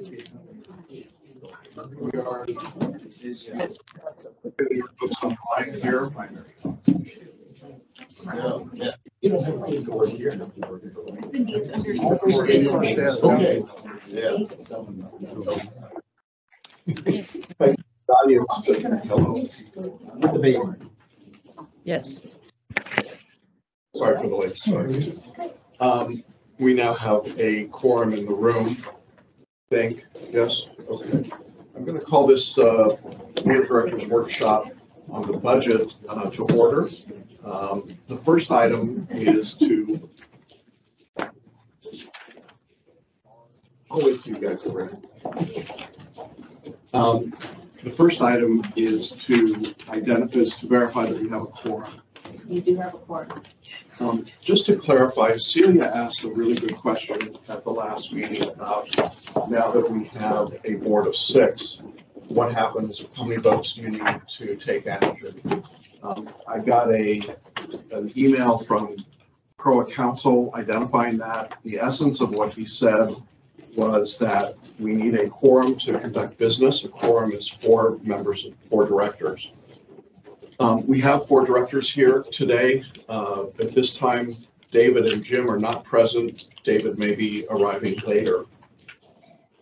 We are books online here. You don't have to go here. Cindy, it's under. Okay. Yeah. Yes. Audience, hello. The baby. Yes. Sorry for the late start. We now have a quorum in the room. Think, yes? Okay. I'm going to call this Board of Directors workshop on the budget to order. The first item is to. I'll wait till you guys are ready. The first item is to verify that we have a quorum. You do have a quorum. Just to clarify, Celia asked a really good question at the last meeting about now that we have a board of 6, what happens, how many votes do you need to take action? I got an email from CROA counsel identifying that. The essence of what he said was that we need a quorum to conduct business. A quorum is 4 members of 4 directors. We have 4 directors here today. At this time, David and Jim are not present. David may be arriving later.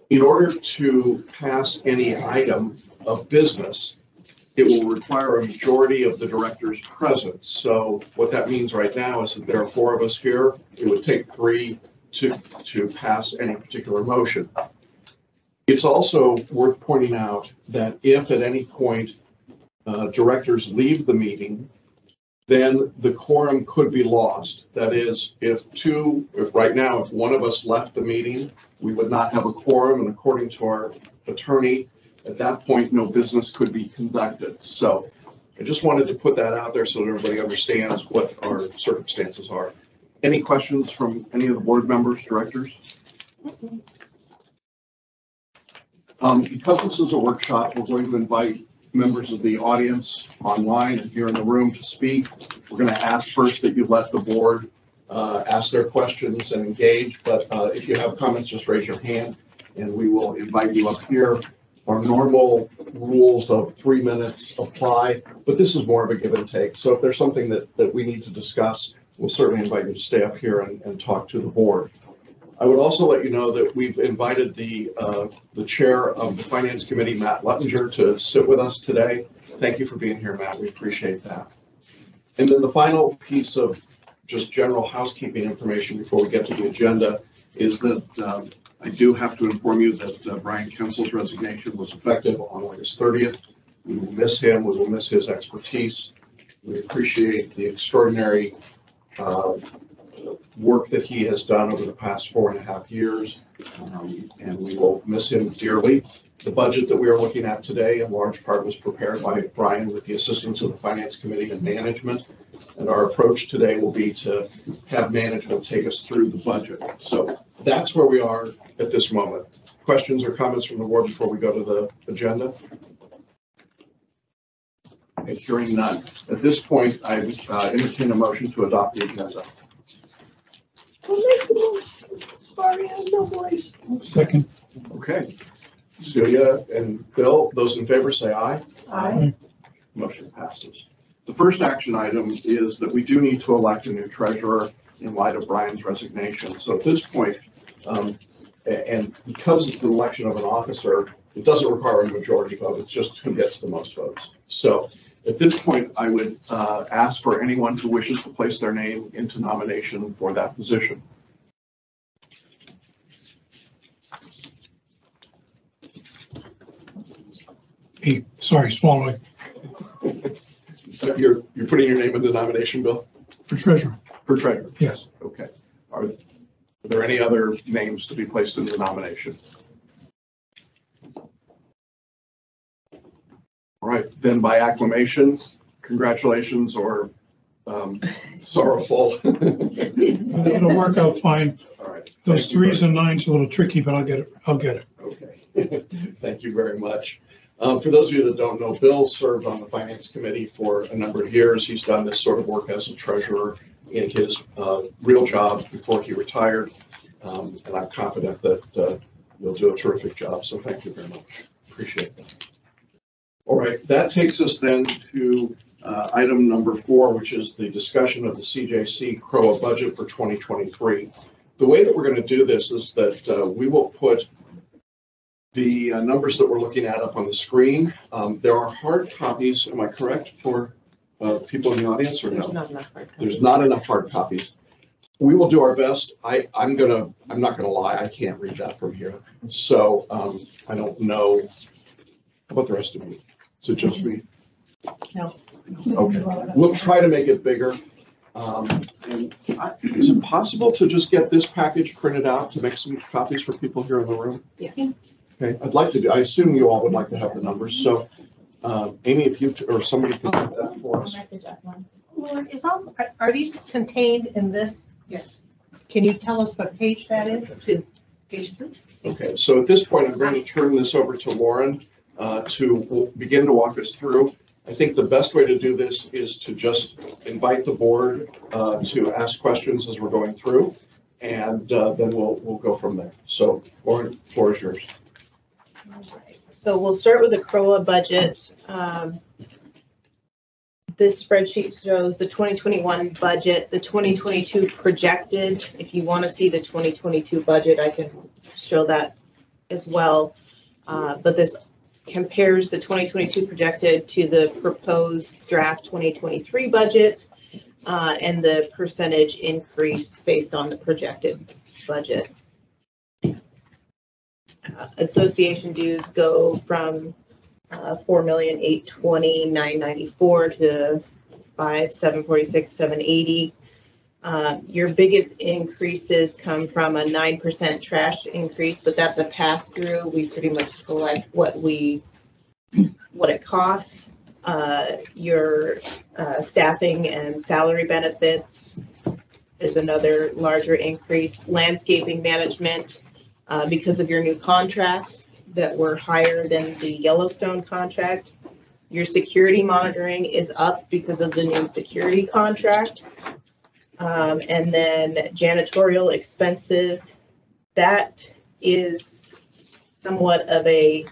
In order to pass any item of business, it will require a majority of the directors present. So what that means right now is that there are 4 of us here. It would take 3 to pass any particular motion. It's also worth pointing out that if at any point directors leave the meeting, then the quorum could be lost. That is, if right now, if one of us left the meeting, we would not have a quorum, and according to our attorney, at that point, no business could be conducted. So I just wanted to put that out there so that everybody understands what our circumstances are. Any questions from any of the board members, directors? Because this is a workshop, we're going to invite members of the audience online and here in the room to speak. We're going to ask first that you let the board ask their questions and engage, but if you have comments, just raise your hand and we will invite you up here. Our normal rules of 3 minutes apply, but this is more of a give and take. So if there's something that we need to discuss, we'll certainly invite you to stay up here and talk to the board. I would also let you know that we've invited the chair of the Finance Committee, Matt Luttinger, to sit with us today. Thank you for being here, Matt. We appreciate that. And then the final piece of just general housekeeping information before we get to the agenda is that I do have to inform you that Brian Kinsel's resignation was effective on August 30th. We will miss him. We will miss his expertise. We appreciate the extraordinary work that he has done over the past 4.5 years, and we will miss him dearly. The budget that we are looking at today, in large part, was prepared by Brian with the assistance of the Finance Committee and management, and our approach today will be to have management take us through the budget. So that's where we are at this moment. Questions or comments from the board before we go to the agenda? Okay, hearing none. At this point, I entertain a motion to adopt the agenda. Sorry, I have no voice. Second. Okay. Celia and Bill, those in favor say aye. Aye. Motion passes. The first action item is that we do need to elect a new treasurer in light of Brian's resignation. So at this point, and because it's the election of an officer, it doesn't require a majority vote. It's just who gets the most votes. So at this point, I would ask for anyone who wishes to place their name into nomination for that position. Hey, sorry, swallowing. You're putting your name in the nomination, Bill? For treasurer. For treasurer? Yes. Okay. Are there any other names to be placed in the nomination? All right, then by acclamation, congratulations or sorrowful. It'll work out fine. All right. Those 3s and 9s are a little tricky, but I'll get it. Okay. Thank you very much. For those of you that don't know, Bill served on the Finance Committee for a number of years. He's done this sort of work as a treasurer in his real job before he retired. And I'm confident that You'll do a terrific job, so thank you very much. Appreciate that. All right, that takes us then to item number 4, which is the discussion of the CJC CROA budget for 2023. The way that we're going to do this is that we will put the numbers that we're looking at up on the screen. There are hard copies, am I correct, for people in the audience or no? There's not enough hard copies. There's not enough hard copies. We will do our best. I'm not gonna lie, I can't read that from here. So I don't know. How about the rest of you? Is it just me? No. Okay, we'll try to make it bigger. Is it possible to just get this package printed out to make some copies for people here in the room? Yeah. Okay, I'd like to do, I assume you all would like to have the numbers. So Amy, if you or somebody can do that for us. Lauren, are these contained in this? Yes. Can you tell us what page that is? 2. Page 2? Okay, so at this point, I'm going to turn this over to Lauren to begin to walk us through. I think the best way to do this is to just invite the board to ask questions as we're going through, and then we'll go from there. So Lauren, the floor is yours. So we'll start with the CROA budget. This spreadsheet shows the 2021 budget, the 2022 projected. If you want to see the 2022 budget, I can show that as well. But this compares the 2022 projected to the proposed draft 2023 budget and the percentage increase based on the projected budget. Association dues go from $4,820,994 to $5,746,780. Your biggest increases come from a 9% trash increase, but that's a pass through. We pretty much collect what it costs. Your staffing and salary benefits is another larger increase. Landscaping management, because of your new contracts that were higher than the Yellowstone contract. Your security monitoring is up because of the new security contract. And then janitorial expenses, that is somewhat of a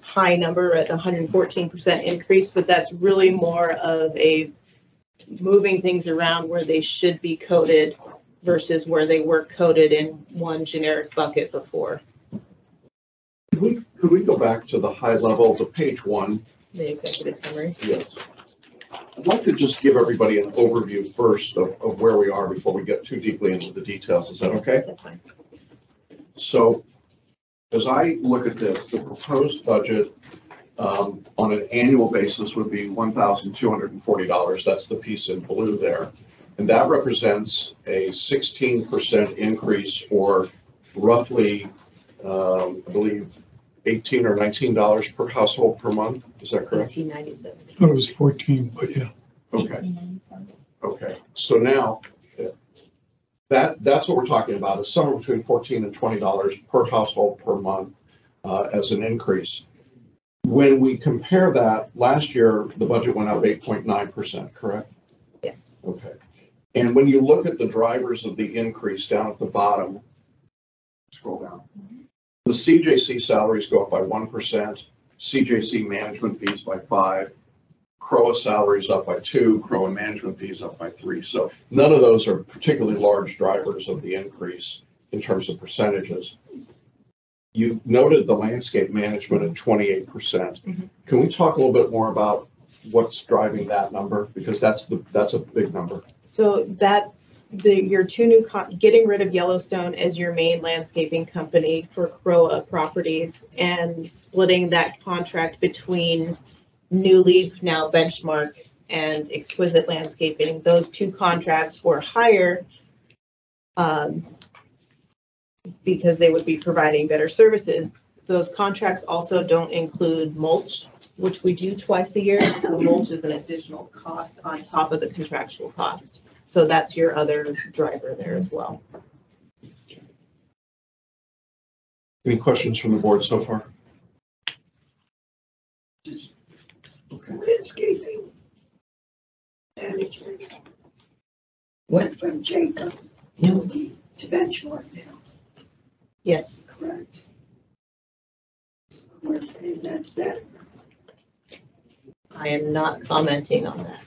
high number at 114% increase, but that's really more of a moving things around where they should be coded versus where they were coded in one generic bucket before. Could we go back to the high level, the page 1? The executive summary. Yes. I'd like to just give everybody an overview first of where we are before we get too deeply into the details. Is that okay? That's fine. So as I look at this, the proposed budget on an annual basis would be $1,240. That's the piece in blue there. And that represents a 16% increase, or roughly, I believe, $18 or $19 per household per month. Is that correct? 1897. I thought it was 14, but yeah. Okay. Okay. So now that's what we're talking about, is somewhere between $14 and $20 per household per month as an increase. When we compare that, last year, the budget went up 8.9%, correct? Yes. Okay. And when you look at the drivers of the increase down at the bottom, scroll down. The CJC salaries go up by 1%, CJC management fees by 5%, CROA salaries up by 2%, CROA management fees up by 3%. So none of those are particularly large drivers of the increase in terms of percentages. You noted the landscape management at 28%. Mm-hmm. Can we talk a little bit more about what's driving that number? Because that's a big number. So that's your two new, getting rid of Yellowstone as your main landscaping company for CROA properties and splitting that contract between New Leaf, now Benchmark, and Exquisite Landscaping. Those two contracts were higher because they would be providing better services. Those contracts also don't include mulch, which we do twice a year. The mulch is an additional cost on top of the contractual cost. So that's your other driver there as well. Any questions from the board so far? Okay. Landscaping management went from Jacob Newby to Benchmark now, Yes. correct? And that's that. I am not commenting on that.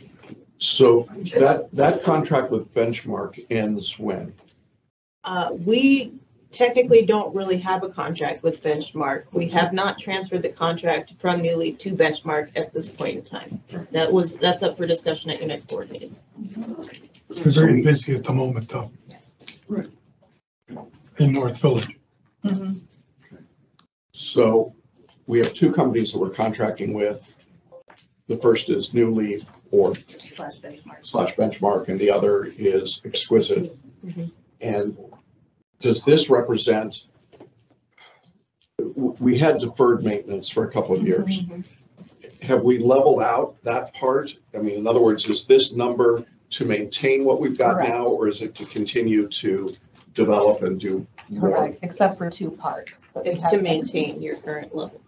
So that contract with Benchmark ends when? We technically don't really have a contract with Benchmark. We have not transferred the contract from Newly to Benchmark at this point in time. That's up for discussion at your next board meeting. They're very busy at the moment, though, Yes. in North Village. Mm-hmm. So we have two companies that we're contracting with. The first is New Leaf or /Benchmark, and the other is Exquisite. Mhm. And does this represent, we had deferred maintenance for a couple of years. Mm-hmm. Have we leveled out that part? I mean, in other words, is this number to maintain what we've got Correct. now, or is it to continue to develop and do more? Correct, except for two parts. that we It's have to pending. maintain your current level,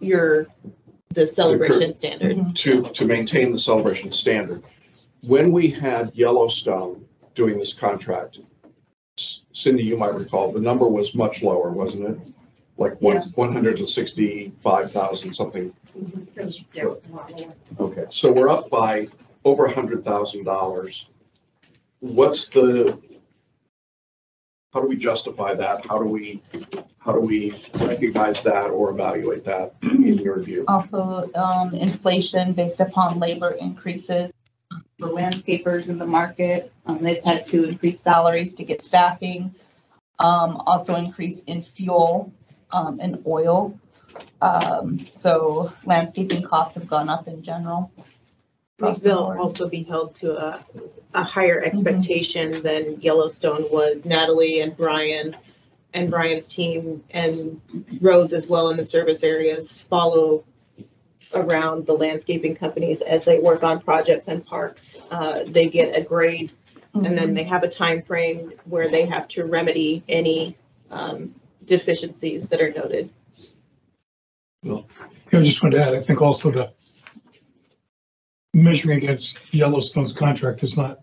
the celebration standard. Mhm. To maintain the celebration standard. When we had Yellowstone doing this contract, Cindy, you might recall, the number was much lower, wasn't it? Like Yes. 165,000 something. Yeah. Okay, so we're up by over $100,000. How do we justify that? How do we recognize that or evaluate that in your view? Also, inflation based upon labor increases for landscapers in the market. They've had to increase salaries to get staffing. Also increase in fuel, and oil. So landscaping costs have gone up in general. They'll also be held to a higher expectation than Yellowstone was. Natalie and Brian's team and Rose as well in the service areas follow around the landscaping companies as they work on projects and parks. They get a grade and then they have a time frame where they have to remedy any deficiencies that are noted. Yeah, I just wanted to add, I think also that measuring against Yellowstone's contract is not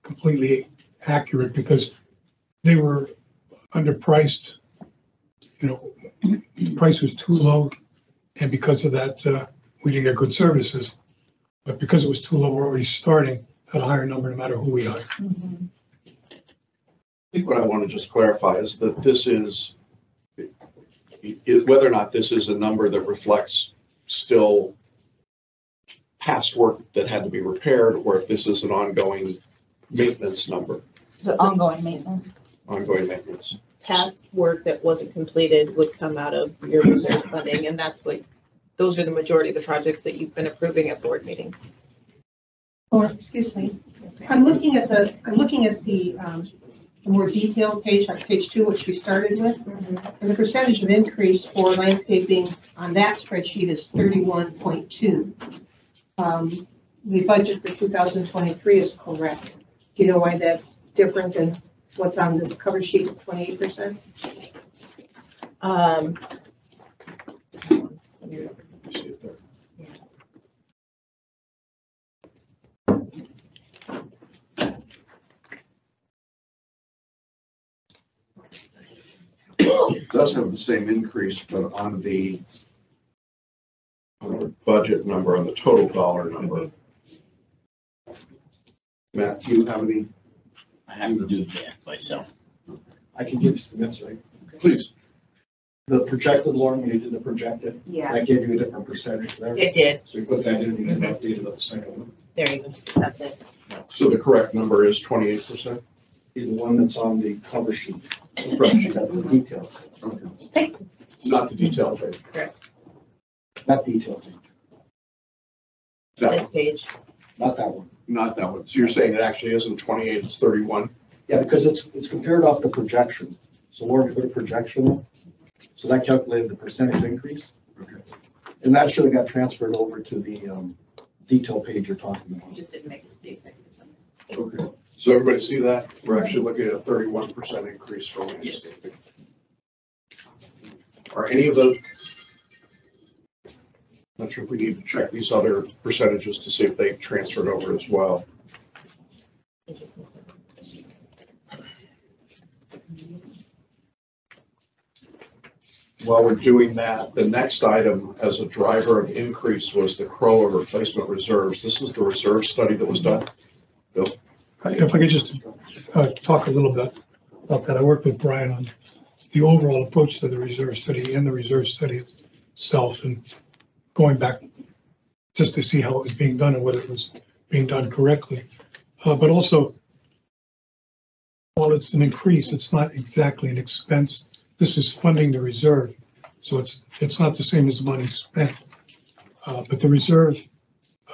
completely accurate because they were underpriced. You know, the price was too low, and because of that, we didn't get good services. But because it was too low, we're already starting at a higher number no matter who we hire. Mhm. I think what I want to just clarify is that this is, whether or not this is a number that reflects still past work that had to be repaired, or if this is an ongoing maintenance number, The ongoing maintenance. ongoing maintenance. Past work that wasn't completed would come out of your reserve funding, and those are the majority of the projects that you've been approving at board meetings. Or, excuse me, I'm looking at the more detailed page, like page 2, which we started with, and the percentage of increase for landscaping on that spreadsheet is 31.2. The budget for 2023 is correct. Do you know why that's different than what's on this cover sheet of 28%? Um, You see it there. It does have the same increase, but on the budget number, on the total dollar number. Matt, do you have any? I have to do that myself. I can give you some insight. Please. The projected, Lauren, when you did the projected, yeah, that gave you a different percentage there. it did. So you put that in, you can update it at the second one. There you go. That's it. So the correct number is 28%? The one that's on the cover sheet. Right. You got the detail. Not the detail page. Not detail, That This one, page. not that one. not that one. So you're saying it actually isn't 28, it's 31? Yeah, because it's compared off the projection. So Lauren, you put a projection in. So that calculated the percentage increase. Okay. And that should have got transferred over to the detail page you're talking about. Just didn't make it the executive summary. Okay. So everybody see that? We're actually looking at a 31% increase for landscaping. Are any of the, not sure if we need to check these other percentages to see if they've transferred over as well. while we're doing that, the next item as a driver of increase was the CROA replacement reserves. This was the reserve study that was done. If I could just talk a little bit about that. I worked with Brian on the overall approach to the reserve study and the reserve study itself, and going back just to see how it was being done and whether it was being done correctly. But also, while it's an increase, it's not exactly an expense. This is funding the reserve, so it's not the same as money spent. But the reserve,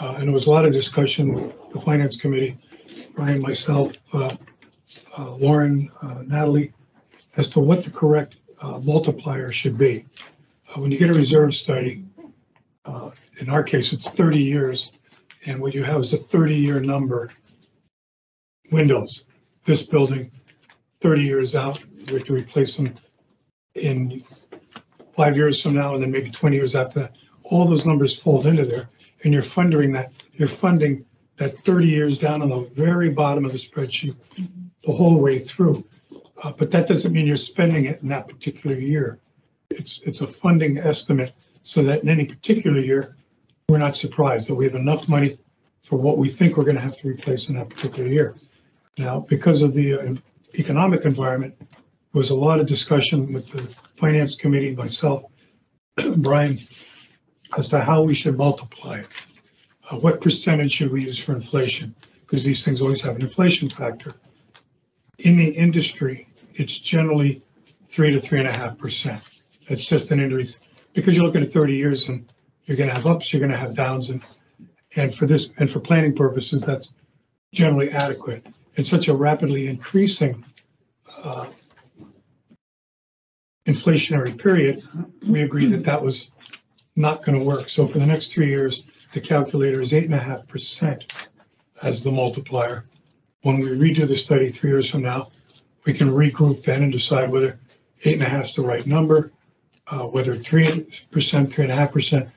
and there was a lot of discussion with the finance committee, Brian, myself, Lauren, Natalie, as to what the correct multiplier should be. When you get a reserve study, in our case, it's 30 years, and what you have is a 30-year number. Windows, this building, 30 years out, we have to replace them in 5 years from now, and then maybe 20 years after that. All those numbers fold into there, and you're funding that 30 years down on the very bottom of the spreadsheet, the whole way through. But that doesn't mean you're spending it in that particular year. It's a funding estimate so that in any particular year, we're not surprised that we have enough money for what we think we're going to have to replace in that particular year. Now, because of the economic environment, there was a lot of discussion with the finance committee, myself, Brian, as to how we should multiply it. What percentage should we use for inflation? Because these things always have an inflation factor. In the industry, it's generally 3 to 3.5%. It's just an increase because you're looking at 30 years and you're going to have ups, you're going to have downs, and for planning purposes, that's generally adequate. In such a rapidly increasing inflationary period, we agreed that was not going to work. So for the next 3 years, the calculator is 8.5% as the multiplier. When we redo the study 3 years from now, we can regroup then and decide whether 8.5 is the right number, whether 3%, 3.5%.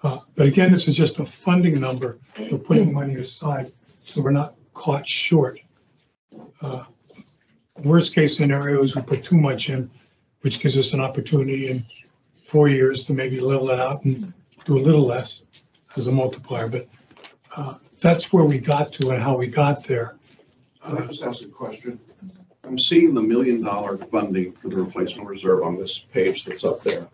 But again, this is just a funding number for putting money aside, so we're not caught short. Worst case scenario is we put too much in, which gives us an opportunity in 4 years to maybe level it out and do a little less as a multiplier. But that's where we got to and how we got there. Can I just ask a question? I'm seeing the $1 million funding for the replacement reserve on this page that's up there.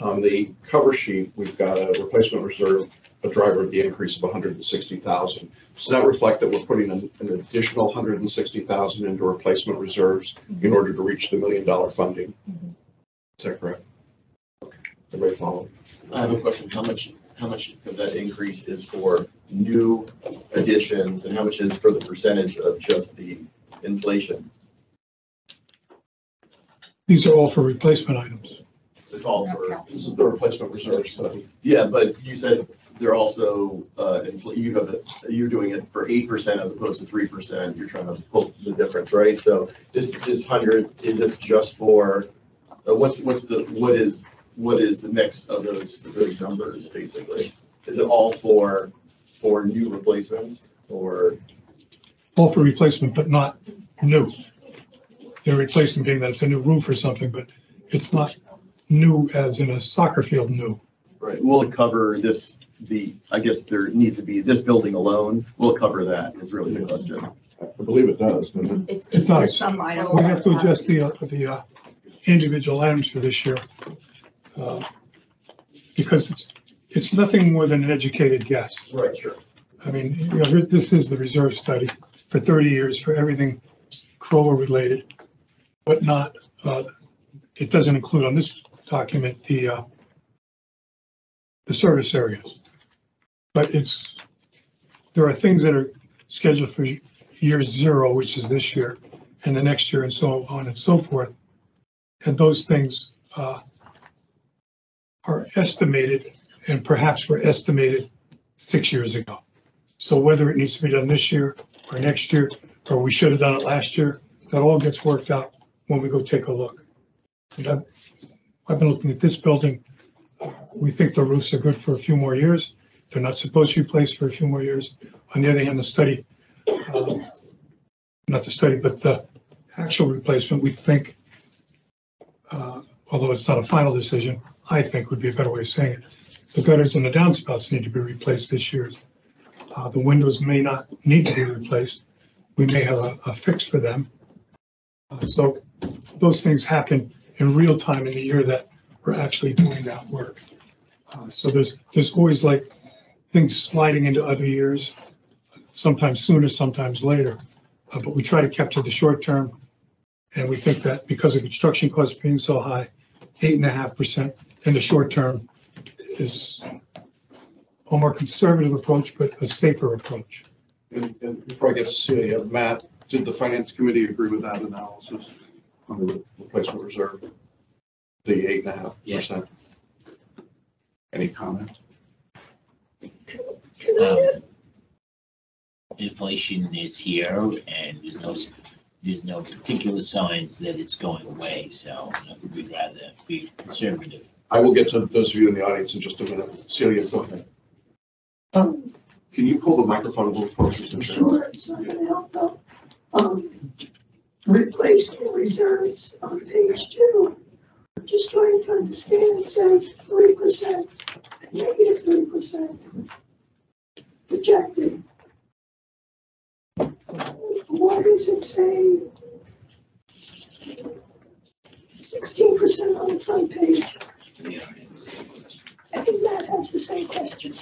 On the cover sheet, we've got a replacement reserve, a driver of the increase of 160,000. Does that reflect that we're putting an additional 160,000 into replacement reserves in order to reach the $1 million funding? Is that correct? Okay. Everybody follow? I have a question. How much of that increase is for new additions and how much is for the percentage of just the inflation? These are all for replacement items. It's all for, This is the replacement reserve study. yeah, but you said they're also, you're doing it for 8% as opposed to 3%. You're trying to pull the difference, right? So this 100, is this just for, what is the mix of those numbers basically? Is it all for new replacements or? All for replacement, but not new. The replacement being that it's a new roof or something, but it's not new as in a soccer field new. Right. Will it cover this, I guess there needs to be this building alone. Will it cover that is really the question. I believe it does, doesn't it? It does. Some items. We have to adjust the individual items for this year because it's nothing more than an educated guess. Right, sure. I mean, this is the reserve study for 30 years for everything CROA related, but not, it doesn't include on this document the service areas. But there are things that are scheduled for year 0, which is this year, and the next year, and so on and so forth. And those things are estimated, and perhaps were estimated 6 years ago. So whether it needs to be done this year or next year, or we should have done it last year, that all gets worked out when we go take a look. And I've been looking at this building. We think the roofs are good for a few more years. They're not supposed to be replaced for a few more years. On the other hand, the study, not the study, but the actual replacement, we think although it's not a final decision, I think would be a better way of saying it. The gutters and the downspouts need to be replaced this year. The windows may not need to be replaced. We may have a fix for them. So those things happen in real time in the year that we're actually doing that work. So there's always like things sliding into other years, sometimes sooner, sometimes later. But we try to capture the short term. And we think that because of construction costs being so high, 8.5% in the short term is a more conservative approach, but a safer approach. And before I get to Celia, Matt, did the finance committee agree with that analysis on the replacement reserve? The 8.5%? Yes. Any comment? Inflation is here and there's no particular signs that it's going away, so we'd rather be conservative. I will get to those of you in the audience in just a minute. Celia, go ahead. Can you pull the microphone a little closer to the chair? Sure, it's not gonna help though. Replacement reserves on page 2. I'm just trying to understand, it says 3%, negative 3% projected. Why does it say 16% on the front page? I think Matt has the same question.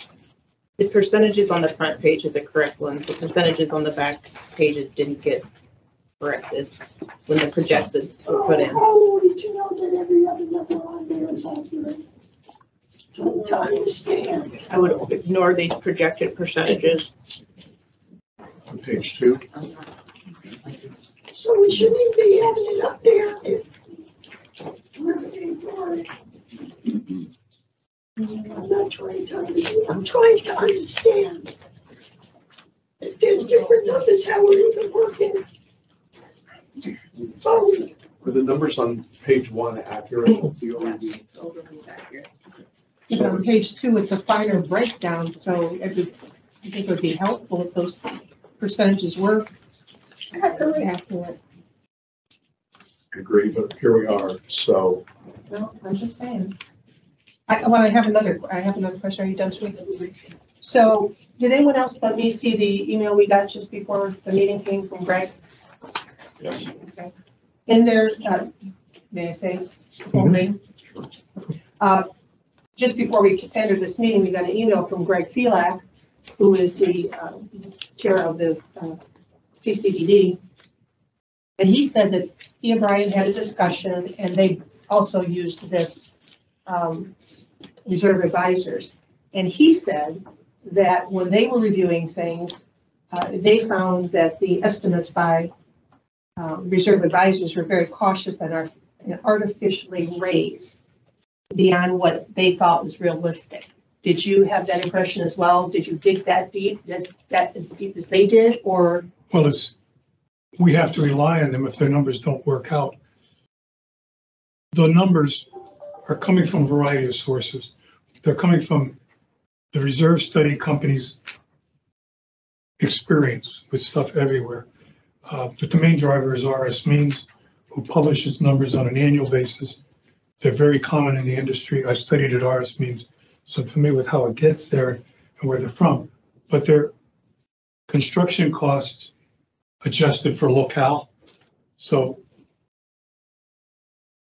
The percentages on the front page are the correct ones. The percentages on the back pages didn't get corrected when the projected were put in. How would you know that every other number on there is accurate? To understand. I would ignore the projected percentages. On page 2. So we shouldn't even be having it up there if we're paying for it. I'm not trying to understand. I'm trying to understand. If there's different numbers, how we're even working. Forward. Are the numbers on page 1 accurate? The only- And on page 2, it's a finer breakdown, so I guess it would be helpful if those percentages were accurate. I agree, but here we are, so. No, I'm just saying. I have another question. Are you done, sweet? So did anyone else but me see the email we got just before the meeting came from Greg? Yes. Okay. In there, may I say, full name? Just before we entered this meeting, we got an email from Greg Felak, who is the chair of the CCDD. And he said that he and Brian had a discussion and they also used this reserve advisors. And he said that when they were reviewing things, they found that the estimates by reserve advisors were very cautious and are artificially raised beyond what they thought was realistic. Did you have that impression as well? Did you dig that deep, as deep as they did, or? Well, we have to rely on them if their numbers don't work out. The numbers are coming from a variety of sources. They're coming from the reserve study company's experience with stuff everywhere. But the main driver is RS Means, who publishes numbers on an annual basis. They're very common in the industry. I studied at RS Means, so I'm familiar with how it gets there and where they're from. But they're construction costs adjusted for locale. So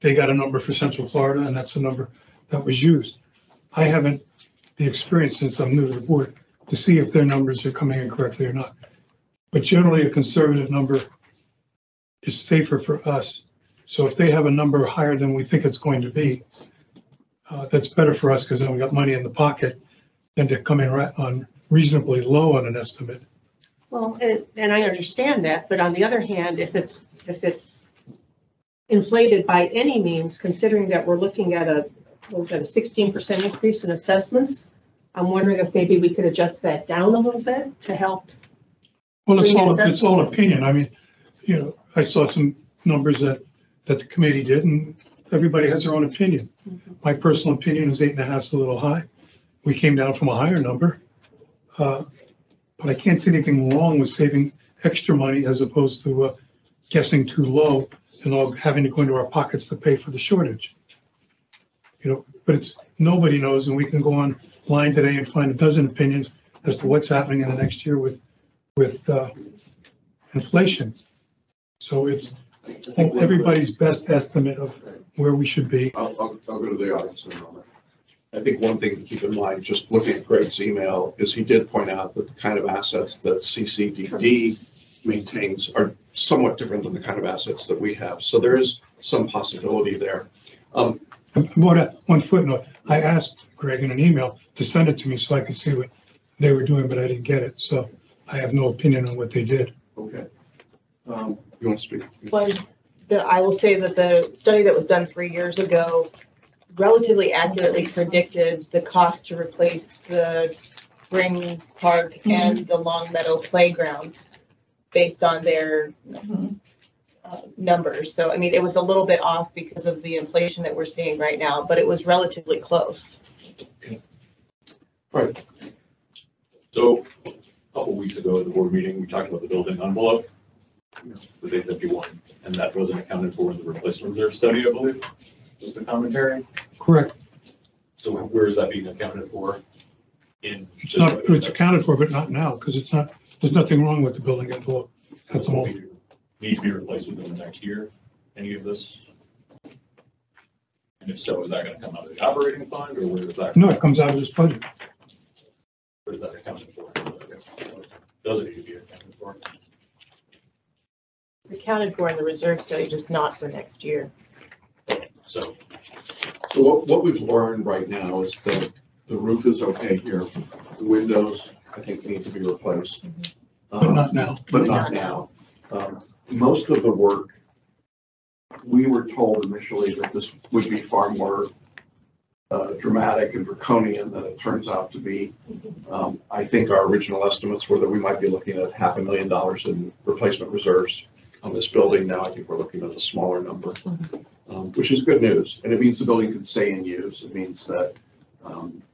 they got a number for Central Florida, and that's a number that was used. I haven't the experience since I'm new to the board to see if their numbers are coming in correctly or not. But generally, a conservative number is safer for us. So if they have a number higher than we think it's going to be, that's better for us because then we got money in the pocket than to come in on reasonably low on an estimate. Well, and I understand that, but on the other hand, if it's inflated by any means, considering that we're looking at a 16% increase in assessments, I'm wondering if maybe we could adjust that down a little bit to help. Well, it's all opinion. I mean, I saw some numbers that the committee did, and everybody has their own opinion. Mm-hmm. My personal opinion is 8.5 is a little high. We came down from a higher number. But I can't see anything wrong with saving extra money as opposed to guessing too low and all having to go into our pockets to pay for the shortage. but it's, nobody knows, and we can go online today and find a dozen opinions as to what's happening in the next year with inflation. So it's everybody's best estimate of where we should be. I'll go to the audience in a moment. I think one thing to keep in mind, just looking at Greg's email, is he did point out that the kind of assets that CCDD maintains are somewhat different than the kind of assets that we have. So there is some possibility there. One footnote, I asked Greg in an email to send it to me so I could see what they were doing, but I didn't get it. So I have no opinion on what they did. Okay. You want to speak? Well, I will say that the study that was done 3 years ago relatively accurately predicted the cost to replace the Spring Park and the Long Meadow playgrounds based on their numbers. So, I mean, it was a little bit off because of the inflation that we're seeing right now, but it was relatively close. Right. So a couple weeks ago at the board meeting, we talked about the building envelope, the 851, and that wasn't accounted for in the replacement reserve study, I believe, was the commentary. Correct. So where is that being accounted for? It's accounted for, but not now, because there's nothing wrong with the building envelope at the moment. Need to be replaced within the next year, any of this? And if so, is that going to come out of the operating fund, or where is that? No, it comes out of this budget. Where is that accounted for? I guess, does it need to be accounted for? It's accounted for in the reserve study, just not for next year. So what we've learned right now is that the roof is okay here. The windows, I think, need to be replaced. But not now. But not now. Most of the work, we were told initially that this would be far more dramatic and draconian than it turns out to be. I think our original estimates were that we might be looking at $500,000 in replacement reserves on this building. Now I think we're looking at a smaller number, which is good news. And it means the building can stay in use. It means that,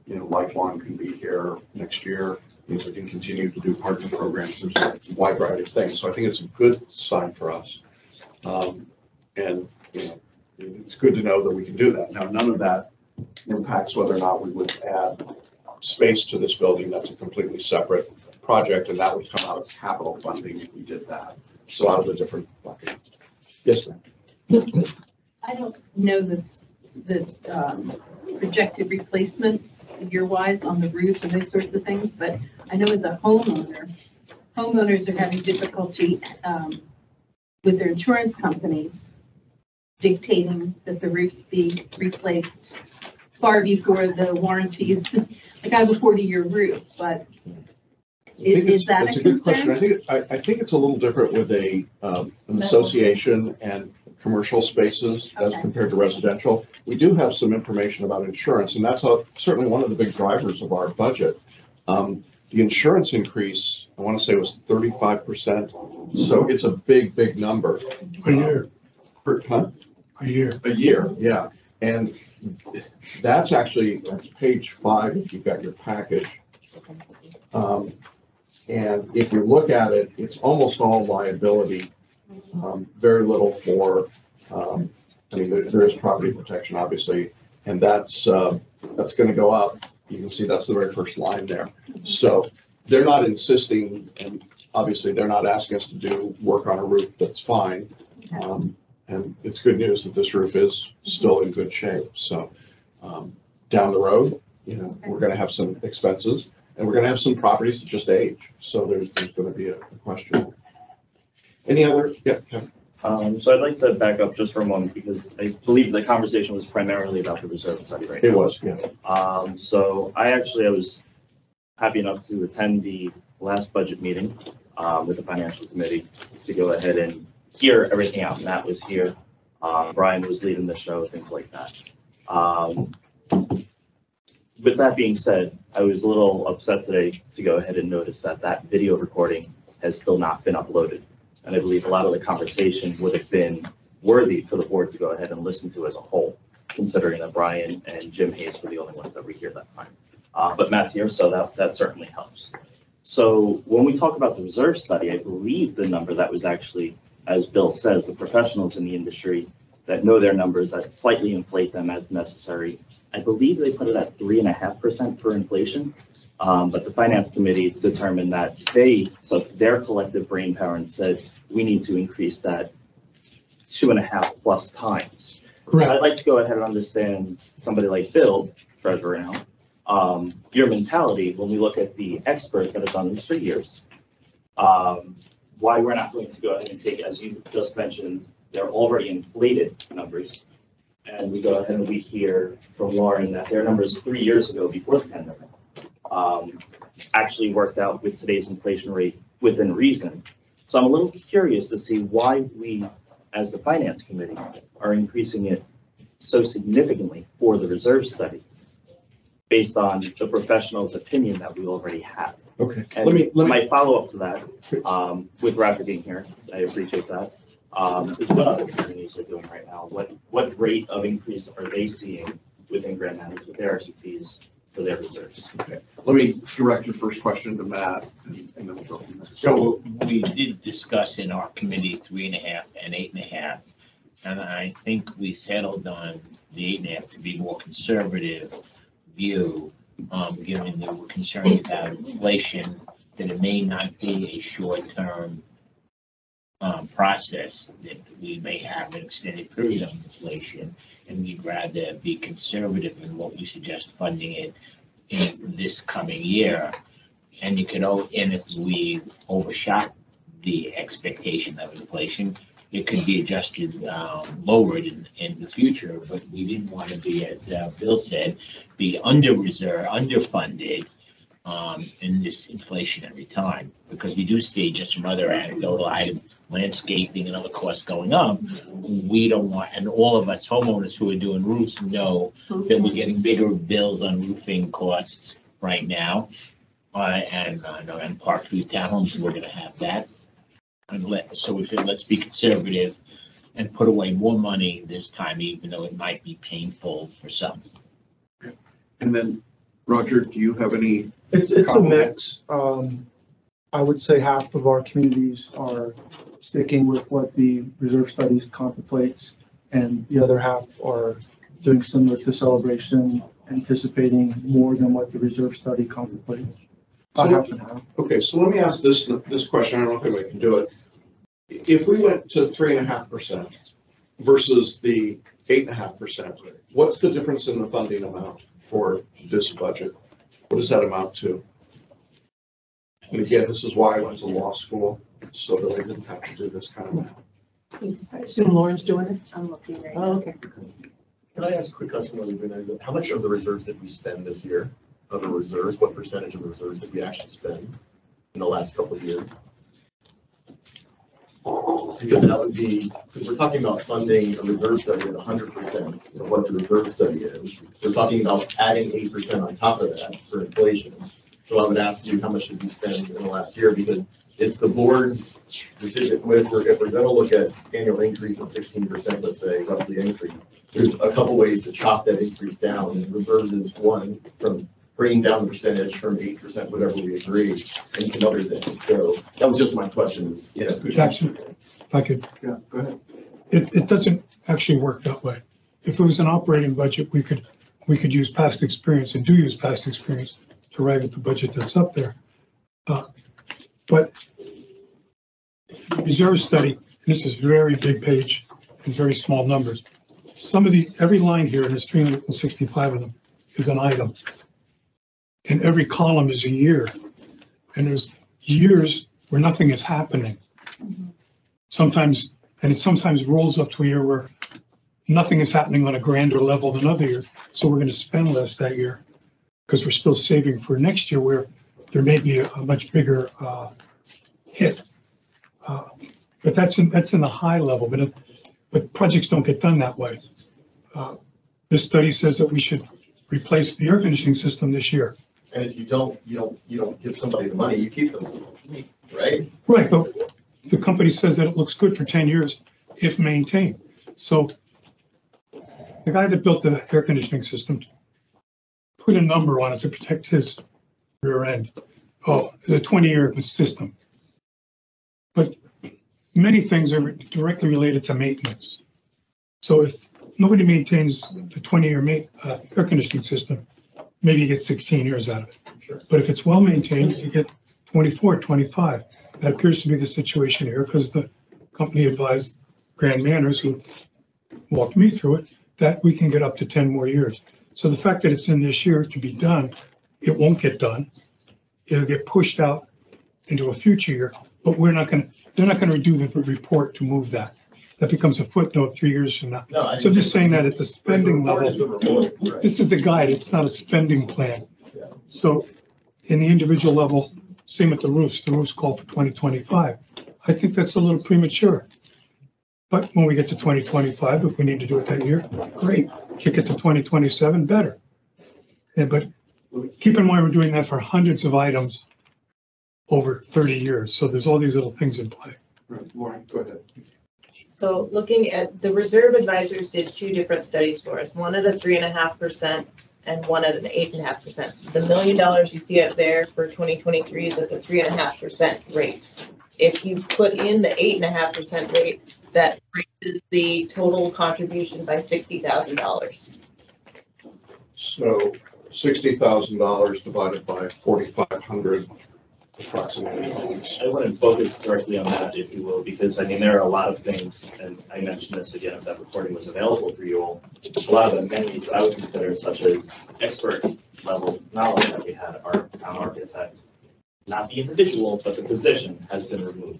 Lifelong can be here next year. It means we can continue to do partner programs. There's a wide variety of things. So I think it's a good sign for us. It's good to know that we can do that. Now, none of that impacts whether or not we would add space to this building. That's a completely separate project, and that would come out of capital funding if we did that. So out of a different bucket. Yes, sir. I don't know the projected replacements year-wise on the roof and those sorts of things, but I know as a homeowners are having difficulty with their insurance companies dictating that the roofs be replaced far before the warranties. Like I have a 40-year roof, but is that a concern? Good question. I think it's a little different with an association and commercial spaces as compared to residential. We do have some information about insurance, and that's certainly one of the big drivers of our budget. The insurance increase, I want to say, was 35%. So it's a big, big number. A year. Huh? A year. A year, yeah. And that's page 5 if you've got your package. And if you look at it, it's almost all liability, very little for, there is property protection, obviously, and that's going to go up. You can see that's the very first line there. So they're not insisting, and obviously they're not asking us to do work on a roof that's fine. And it's good news that this roof is still in good shape. So down the road, we're going to have some expenses, and we're going to have some properties that just age. So there's going to be a question. Any other? Yeah, Kevin. So I'd like to back up just for a moment because I believe the conversation was primarily about the reserve study right now. It was, yeah. So I was happy enough to attend the last budget meeting with the financial committee to go ahead and hear everything out. Matt was here. Brian was leading the show, things like that. With that being said, I was a little upset today to go ahead and notice that video recording has still not been uploaded. And I believe a lot of the conversation would have been worthy for the board to go ahead and listen to as a whole, considering that Brian and Jim Hayes were the only ones that were here that time. But Matt's here, so that certainly helps. So when we talk about the reserve study, I believe the number that was actually, as Bill says, the professionals in the industry that know their numbers, that slightly inflate them as necessary, I believe they put it at 3.5% for inflation. But the finance committee determined that they took their collective brainpower and said, we need to increase that 2.5+ times. Correct. I'd like to go ahead and understand somebody like Bill, treasurer now, your mentality when we look at the experts that have done this for years, why we're not going to go ahead and take, as you just mentioned, they're already inflated numbers. And we go ahead and we hear from Lauren that their numbers 3 years ago before the pandemic actually worked out with today's inflation rate within reason. So I'm a little curious to see why we, as the finance committee, are increasing it so significantly for the reserve study based on the professional's opinion that we already have. Okay, And let me, my follow-up to that, with Roger being here, I appreciate that, is what other communities are doing right now. What rate of increase are they seeing within Grand Management with their fees for their reserves? okay, let me direct your first question to Matt, and then we'll go from there. So we did discuss in our committee 3.5 and 8.5, and I think we settled on the 8.5 to be more conservative view, given that we're concerned about inflation, that it may not be a short-term process, that we may have an extended period of inflation, and we'd rather be conservative in what we suggest funding it in this coming year. And you could, and if we overshot the expectation of inflation, it could be adjusted lowered in the future, but we didn't want to be, as Bill said, be underfunded in this inflationary time, because we do see, just from other anecdotal items, landscaping and other costs going up. We don't want, and all of us homeowners who are doing roofs know that we're getting bigger bills on roofing costs right now. And Parkview Townhomes, we're gonna have that. So we feel, let's be conservative and put away more money this time, even though it might be painful for some. And then, Roger, do you have any? It's a mix. I would say half of our communities are sticking with what the reserve studies contemplates, and the other half are doing similar to Celebration, anticipating more than what the reserve study contemplates. About half and half. Okay, so let me ask this question. I don't know if anybody can do it. If we went to 3.5% versus the 8.5%, what's the difference in the funding amount for this budget? What does that amount to? And again, this is why I went to law school, so that I didn't have to do this kind of math. I assume Lauren's doing it. I'm looking right Oh, now. okay. Can I ask a quick question while you're doing that? How much of the reserves did we spend this year? Of the reserves, what percentage of the reserves did we actually spend in the last couple of years? Because that would be, because we're talking about funding a reserve study at 100% of what the reserve study is. We're talking about adding 8% on top of that for inflation. So I would ask you, how much did we spend in the last year? Because it's the board's decision. If we're going to look at annual increase of 16%, let's say, roughly increase, there's a couple ways to chop that increase down. And reserves is one, from bringing down the percentage from 8%, whatever we agree, and some other things. So that was just my question. Is, you know, Jackson, if I could, Yeah, go ahead. it doesn't actually work that way. If it was an operating budget, we could use past experience and do use past experience to arrive at the budget that's up there. But reserve study, and this is very big page and very small numbers. Every line here, and there's 365 of them, is an item. And every column is a year. And there's years where nothing is happening. Sometimes, and it sometimes rolls up to a year where nothing is happening on a grander level than other years. So we're going to spend less that year because we're still saving for next year where there may be a much bigger hit. But that's in the high level, but projects don't get done that way. This study says that we should replace the air conditioning system this year. and if you don't give somebody the money, you keep them, right? Right, but the company says that it looks good for 10 years if maintained. So the guy that built the air conditioning system put a number on it to protect his rear end. Oh, the 20-year system. But many things are directly related to maintenance. So if nobody maintains the 20-year air conditioning system. Maybe you get 16 years out of it. Sure. But if it's well maintained, you get 24, 25. That appears to be the situation here because the company advised Grand Manners, who walked me through it, that we can get up to 10 more years. So the fact that it's in this year to be done, it won't get done. It'll get pushed out into a future year, but they're not going to do the report to move that. That becomes a footnote 3 years from now. No, I So just saying that at the spending report is the level, report, right. this is a guide, it's not a spending plan. Yeah. So in the individual level, same with the roofs call for 2025. I think that's a little premature. But when we get to 2025, if we need to do it that year, great. Kick it to 2027, better. Yeah, but keep in mind, we're doing that for hundreds of items over 30 years. So there's all these little things in play. Right, Lauren, go ahead. So looking at, the reserve advisors did 2 different studies for us, one at a 3.5% and one at an 8.5%. The $1 million you see up there for 2023 is at the 3.5% rate. If you put in the 8.5% rate, that raises the total contribution by $60,000. So $60,000 divided by 4,500 approximately homes. I wouldn't focus directly on that, if you will, because I mean, there are a lot of things, and I mentioned this again, if that recording was available for you all, a lot of the amenities I would consider, such as expert level knowledge that we had, our town architect, not the individual, but the position has been removed.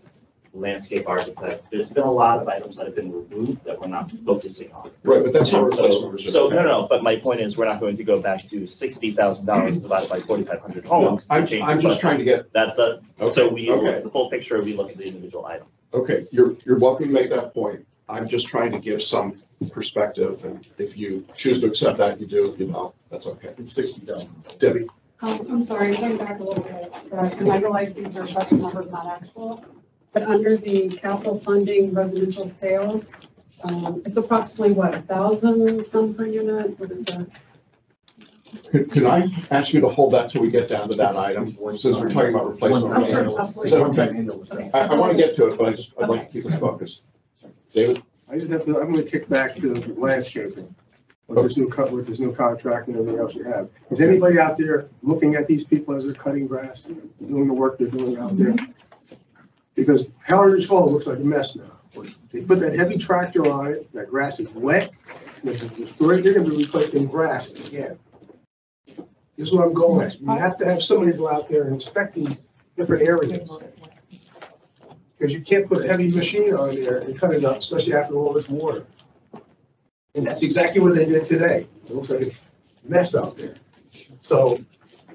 Landscape architect, there's been a lot of items that have been removed that we're not focusing on. Right, but that's not And replacement reserve. So, no, but my point is, we're not going to go back to $60,000 divided by 4,500 homes. to I'm change I'm the just budget. trying to get, That the, Okay, so we look okay. at the full picture, we look at the individual item. okay, you're welcome to make that point. I'm just trying to give some perspective, and if you choose to accept that, you do, you know, that's okay. It's 60,000. Debbie? I'm sorry, going back a little bit, and I realize these are budget numbers, not actual, but under the capital funding residential sales, it's approximately what, 1,000 some per unit? What is that? Could I ask you to hold that till we get down to that item, since we're talking about replacement? I'm sure, reserve? absolutely. Is that okay? I want to get to it, but I'd like to keep it focused. David? I just have to, I'm gonna kick back to landscaping. With this new contract and everything else you have. Is anybody out there looking at these people as they're cutting grass, and doing the work they're doing out there? Because Heritage Hall looks like a mess now. They put that heavy tractor on it, that grass is wet, and they're gonna be replacing grass again. This is what I'm going at. You have to have somebody go out there and inspect these different areas. Because you can't put a heavy machine on there and cut it up, especially after all this water. And that's exactly what they did today. It looks like a mess out there. So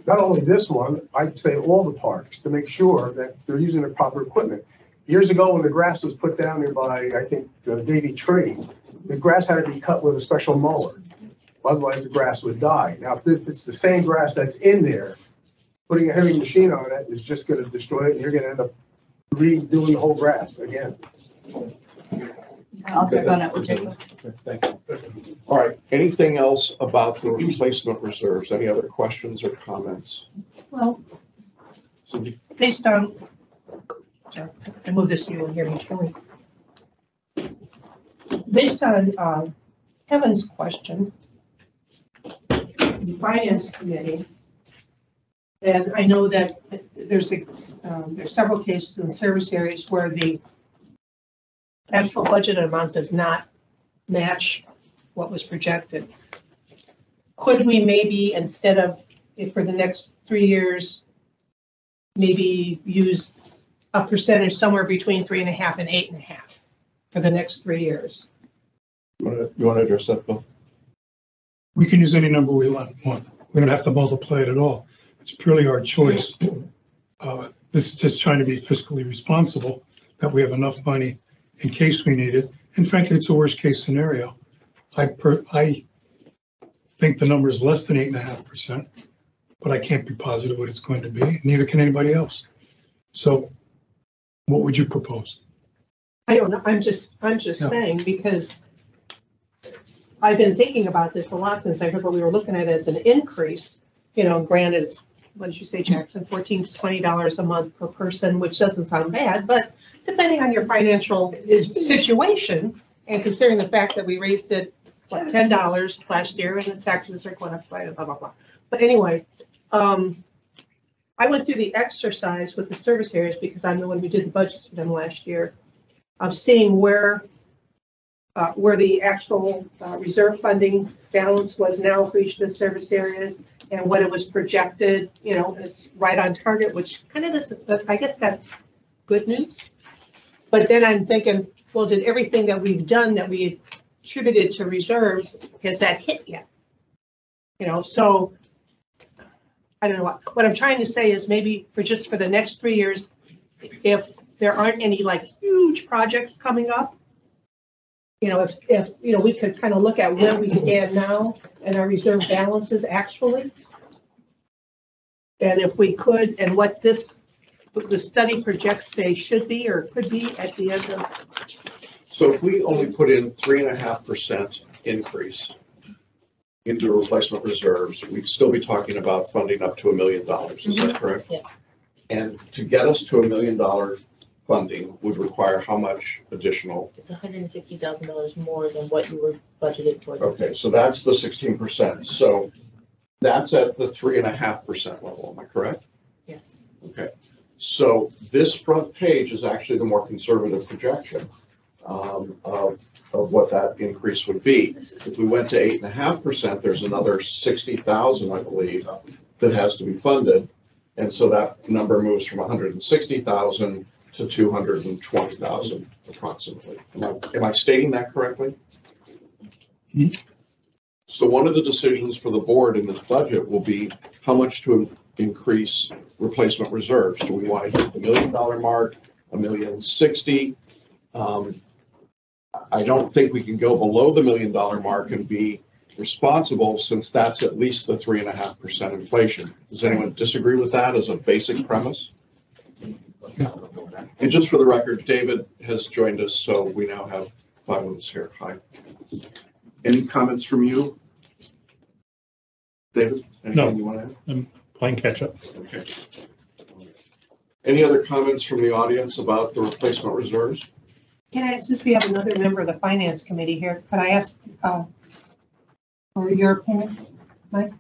not only this one, I'd say all the parks to make sure that they're using the proper equipment. Years ago, when the grass was put down there by, I think, Davy Tree, the grass had to be cut with a special mower. Otherwise, the grass would die. Now, if it's the same grass that's in there, putting a heavy machine on it is just going to destroy it, and you're going to end up redoing the whole grass again. I'll check on it. We'll check. Thank you. All right, anything else about the replacement reserves? Any other questions or comments? Well, based on, I move this to you and hear me clearly. Based on Kevin's question, the finance committee, and I know that there's several cases in service areas where the actual budget amount does not match what was projected. Could we maybe, instead of, if for the next 3 years, maybe use a percentage somewhere between 3.5 and 8.5 for the next 3 years? You want to address that, Bill? We can use any number we want. We don't have to multiply it at all. It's purely our choice. This is just trying to be fiscally responsible, that we have enough money in case we need it. And frankly, it's a worst case scenario. I think the number is less than 8.5%, but I can't be positive what it's going to be. Neither can anybody else. So what would you propose? I don't know. I'm just saying, because I've been thinking about this a lot since I heard what we were looking at as an increase. You know, granted, it's, what did you say, Jackson, $14 to $20 a month per person, which doesn't sound bad, but depending on your financial situation and considering the fact that we raised it what, $10 last year, and the taxes are going up, blah, blah, blah. But anyway, I went through the exercise with the service areas because I'm the one who did the budgets for them last year, of seeing where the actual reserve funding balance was now for each of the service areas and what it was projected, you know, and it's right on target, which kind of is, I guess that's good news. But then I'm thinking, well, did everything that we've done that we attributed to reserves, has that hit yet? You know, so I don't know what I'm trying to say is maybe for the next 3 years, if there aren't any like huge projects coming up, you know, if you know, we could kind of look at where we stand now and our reserve balances actually. And if we could, and what the study projects they should be or could be at the end of. So if we only put in 3.5% increase into replacement reserves, we'd still be talking about funding up to $1 million. Is that correct? Yeah. And to get us to $1 million funding would require how much additional? It's $160,000 more than what you were budgeted for. Okay, so that's the 16%. So that's at the 3.5% level. Am I correct? Yes. Okay. So this front page is actually the more conservative projection of what that increase would be. If we went to 8.5%, there's another 60,000, I believe, that has to be funded. And so that number moves from 160,000 to 220,000 approximately. Am I stating that correctly? Mm-hmm. So one of the decisions for the board in this budget will be how much to increase replacement reserves. Do we want to hit the $1 million mark, $1,060,000? I don't think we can go below the $1 million mark and be responsible, since that's at least the 3.5% inflation. Does anyone disagree with that as a basic premise? And just for the record, David has joined us, so we now have 5 of us here. Hi. Any comments from you? David, anything you want to add? I'm playing catch up. Okay. Any other comments from the audience about the replacement reserves? Can I, since we have another member of the finance committee here, could I ask for your opinion, Mike?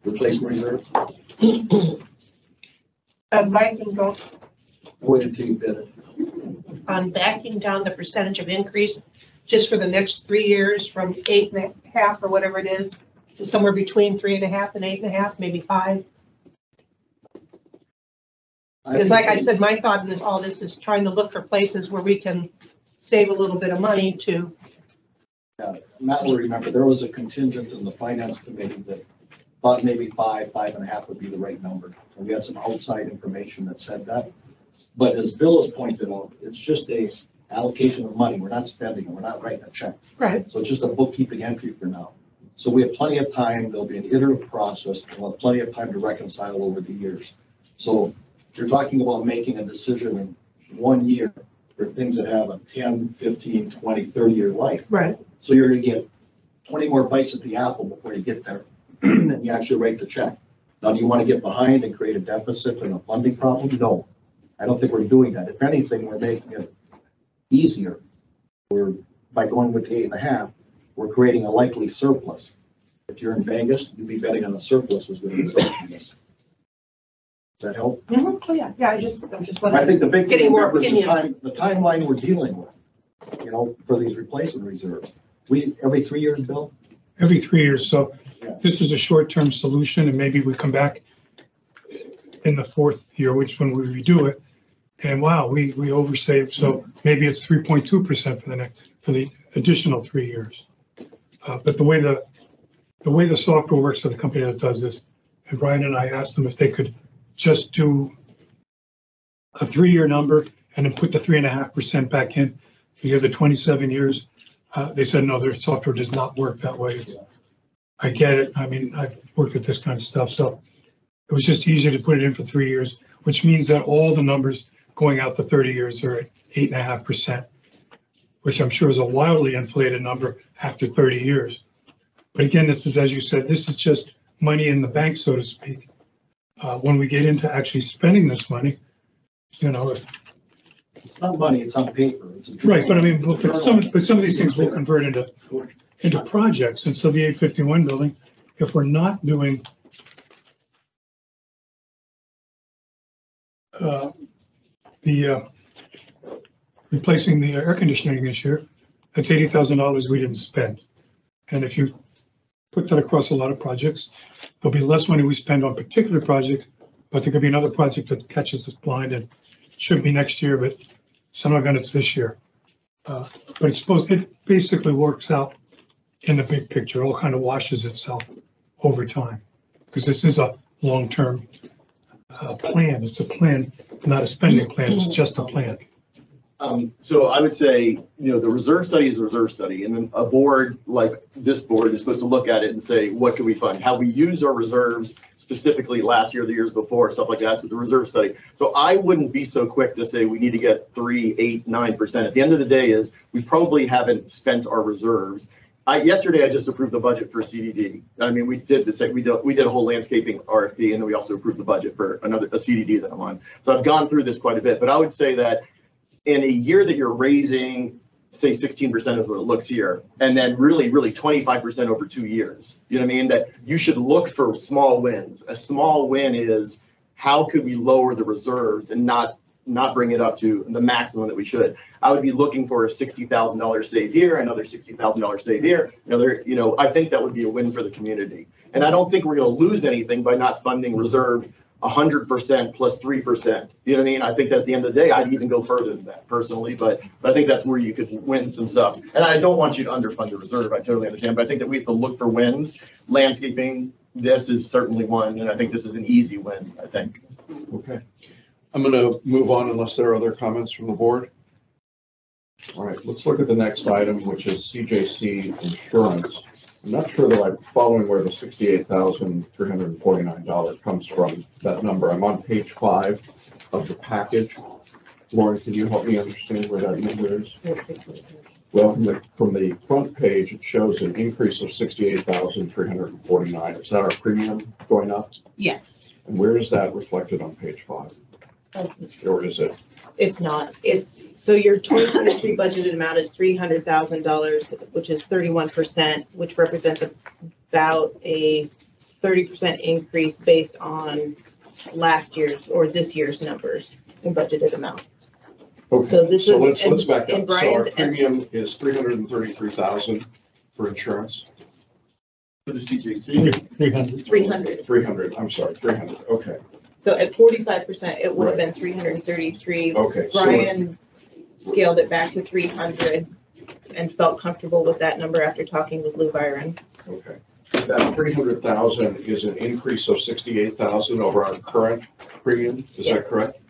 Replacement reserve? Mike can go Wait until you bid it. on backing down the percentage of increase just for the next 3 years from 8.5 or whatever it is to somewhere between 3.5 and 8.5, maybe 5. Because like I said, my thought in all this is trying to look for places where we can save a little bit of money to. Matt will remember, there was a contingent in the finance committee that thought maybe 5.5 would be the right number. And we had some outside information that said that. But as Bill has pointed out, it's just a allocation of money. We're not spending it. We're not writing a check. Right. So it's just a bookkeeping entry for now. So we have plenty of time. There'll be an iterative process. We'll have plenty of time to reconcile over the years. So you're talking about making a decision in 1 year for things that have a 10, 15, 20, 30-year life. Right. So you're going to get 20 more bites at the apple before you get there and you actually write the check. Now, do you want to get behind and create a deficit and a funding problem? No, I don't think we're doing that. If anything, we're making it easier. By going with the 8.5, we're creating a likely surplus. If you're in Vegas, you'd be betting on a surplus as good as Vegas. Does that help? Mm-hmm. Oh, yeah. Yeah, I'm just I think the big getting more thing is opinions. the timeline we're dealing with, you know, for these replacement reserves. Every 3 years, Bill? Every 3 years. So Yeah. this is a short-term solution, and maybe we come back in the 4th year, which when we redo it, and wow, we oversaved. So maybe it's 3.2% for the additional 3 years. But the way the software works for the company that does this, and Brian and I asked them if they could just do a 3-year number and then put the 3.5% back in for the other 27 years. They said, no, their software does not work that way. I get it. I mean, I've worked with this kind of stuff. So it was just easier to put it in for 3 years, which means that all the numbers going out to 30 years are at 8.5%, which I'm sure is a wildly inflated number after 30 years. But again, this is, as you said, this is just money in the bank, so to speak. When we get into actually spending this money, you know, if It's not money, it's on paper. It's a Right, but I mean, but some of these things will convert into projects. And so the 851 building, if we're not doing replacing the air conditioning this year, that's $80,000 we didn't spend. And if you put that across a lot of projects, there'll be less money we spend on particular projects, but there could be another project that catches us blind and should be next year, but some of it's this year. But it basically works out in the big picture, all kind of washes itself over time. Because this is a long-term plan. It's a plan, not a spending plan. It's just a plan. So I would say, the reserve study is a reserve study, and then a board like this board is supposed to look at it and say, what can we fund? How we use our reserves specifically last year, the years before, stuff like that. So the reserve study. So I wouldn't be so quick to say we need to get 3, 8, 9%. At the end of the day is we probably haven't spent our reserves. Yesterday, I just approved the budget for CDD. I mean, we did a whole landscaping RFP, and then we also approved the budget for a CDD that I'm on. So I've gone through this quite a bit, but I would say that in a year that you're raising, say 16% is what it looks here, and then really 25% over 2 years, you know what I mean? That you should look for small wins. A small win is how could we lower the reserves and not bring it up to the maximum that we should. I would be looking for a $60,000 save here, another $60,000 save here, another, I think that would be a win for the community. And I don't think we're going to lose anything by not funding reserve 100% plus 3%. You know what I mean? I think that at the end of the day, I'd even go further than that personally, but I think that's where you could win some stuff. And I don't want you to underfund the reserve. I totally understand, but I think that we have to look for wins. Landscaping, this is certainly one, and I think this is an easy win, I think. Okay. I'm going to move on unless there are other comments from the board. All right, let's look at the next item, which is Cjc Insurance. I'm not sure that I'm following where the $68,349 comes from, that number. I'm on page 5 of the package. Lauren, can you help me understand where that number is? Well, from the front page, it shows an increase of $68,349. Is that our premium going up? Yes. And where is that reflected on page 5? Or is it? It's not. So your 2023 budgeted amount is $300,000, which is 31%, which represents about a 30% increase based on last year's or this year's numbers in budgeted amount. Okay. So this let's back up. So our premium is $333,000 for insurance. For the CJC? 300. I'm sorry, 300. Okay. So at 45%, it would have been 333. Okay. Brian scaled it back to 300 and felt comfortable with that number after talking with Lou Byron. Okay. That 300,000 is an increase of 68,000 over our current premium. Is that correct?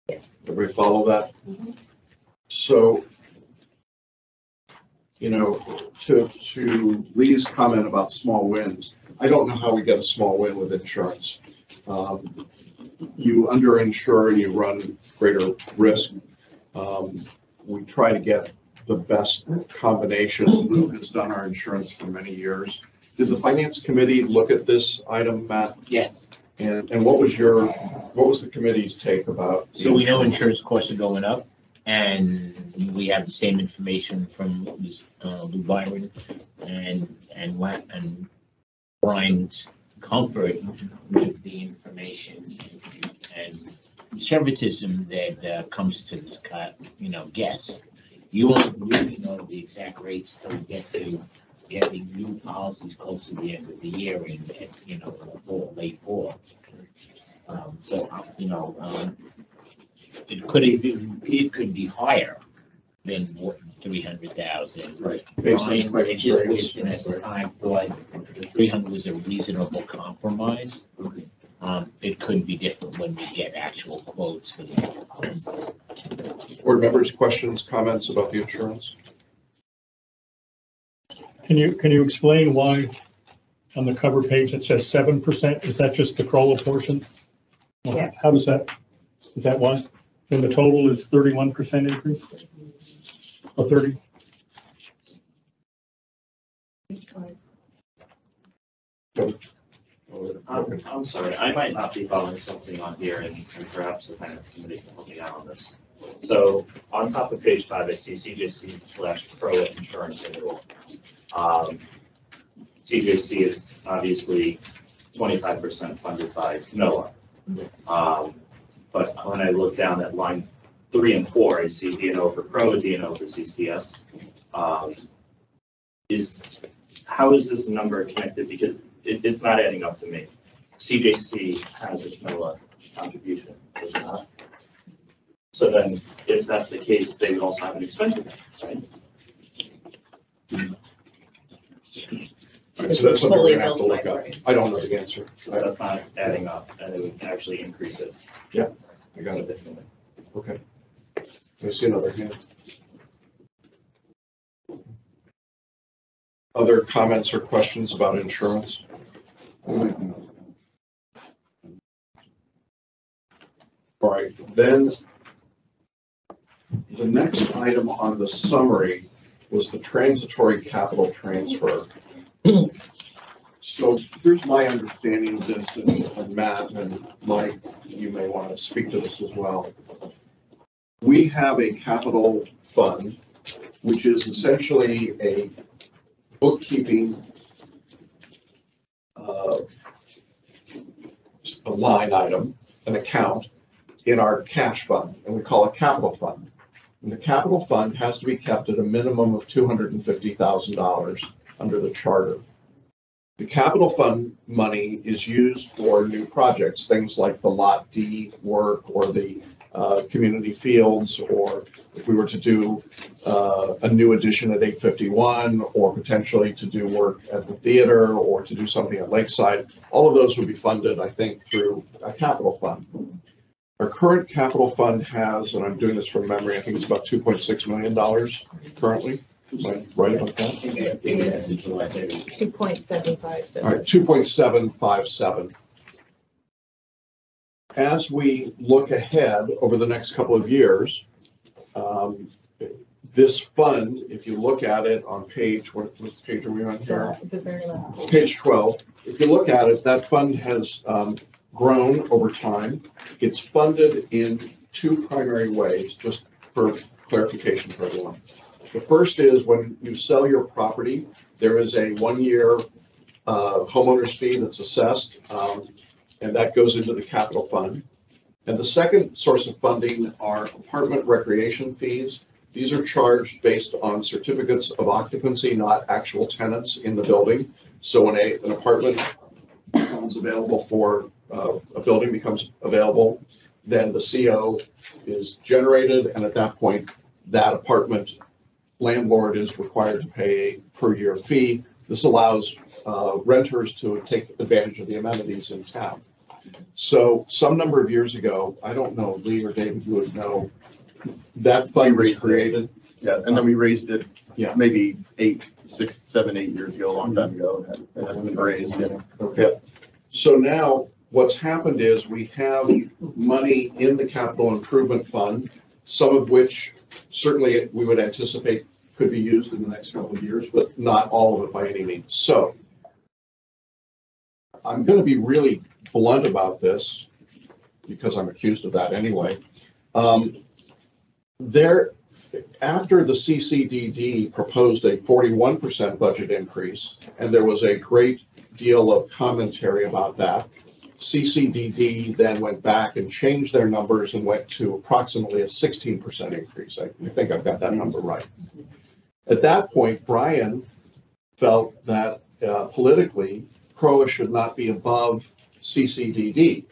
Yes. Everybody follow that? Mm-hmm. So, to Lee's comment about small wins, I don't know how we get a small win with insurance. You underinsure and you run greater risk. We try to get the best combination. Lou has done our insurance for many years. Did the finance committee look at this item, Matt? Yes. And what was the committee's take about? So we know insurance costs are going up, and we have the same information from Lou Byron and Brian's comfort with the information and conservatism that comes to this guess. You won't really know the exact rates till we get to getting new policies close to the end of the year and late fall. It could be higher than 300,000. Right. Brian at the time thought 300 was a reasonable compromise. It could be different when we get actual quotes for the policies. Board members, questions, comments about the insurance? Can you explain why on the cover page it says 7%? Is that just the CROA portion? Yeah. How does that, is that why? And the total is 31% increase? Or 30? I'm sorry, I might not be following something on here, and perhaps the finance committee can help me out on this. So on top of page 5, I see CJC/CROA Insurance renewal. CJC is obviously 25% funded by NOAA. But when I look down at lines 3 and 4, I see D&O for CROA, D&O for CCS. How is this number connected? Because it's not adding up to me. CJC has a NOAA contribution, does it not? So then, if that's the case, they would also have an expense account, right? So that's something we're gonna have to look up. I don't know the answer. So that's not adding up, and it would actually increase it. Yeah, I got it. Significantly. Okay. I see another hand. Other comments or questions about insurance? All right, then the next item on the summary was the transitory capital transfer. So here's my understanding of this, and Matt and Mike, you may want to speak to this as well. We have a capital fund, which is essentially a bookkeeping a line item, an account in our cash fund, and we call it capital fund. And the capital fund has to be kept at a minimum of $250,000 under the charter. The capital fund money is used for new projects, things like the Lot D work or the community fields, or if we were to do a new addition at 851, or potentially to do work at the theater, or to do something at Lakeside. All of those would be funded, I think, through a capital fund. Our current capital fund has, and I'm doing this from memory, I think it's about $2.6 million currently. Am I right about that? 2.757. All right, 2.757. As we look ahead over the next couple of years, this fund, if you look at it on page, what page are we on here? The very last. Page 12. If you look at it, that fund has grown over time. It's funded in two primary ways, just for clarification for everyone. The first is when you sell your property, there is a 1-year homeowner's fee that's assessed, and that goes into the capital fund. And the second source of funding are apartment recreation fees. These are charged based on certificates of occupancy, not actual tenants in the building. So when an apartment becomes available for a building becomes available, then the CO is generated, and at that point, that apartment landlord is required to pay a per year fee. This allows renters to take advantage of the amenities in town. So some number of years ago, I don't know, Lee or David, you would know, that fund was created. Yeah, and then we raised it, Yeah. maybe 8 years ago, a long time ago. It hasn't been raised yet. Okay. So now what's happened is we have money in the capital improvement fund, some of which certainly we would anticipate could be used in the next couple of years, but not all of it by any means. So I'm going to be really blunt about this because I'm accused of that anyway. After the CCDD proposed a 41% budget increase, and there was a great deal of commentary about that, CCDD then went back and changed their numbers and went to approximately a 16% increase. I think I've got that number right. At that point, Brian felt that politically, CROA should not be above CCDD.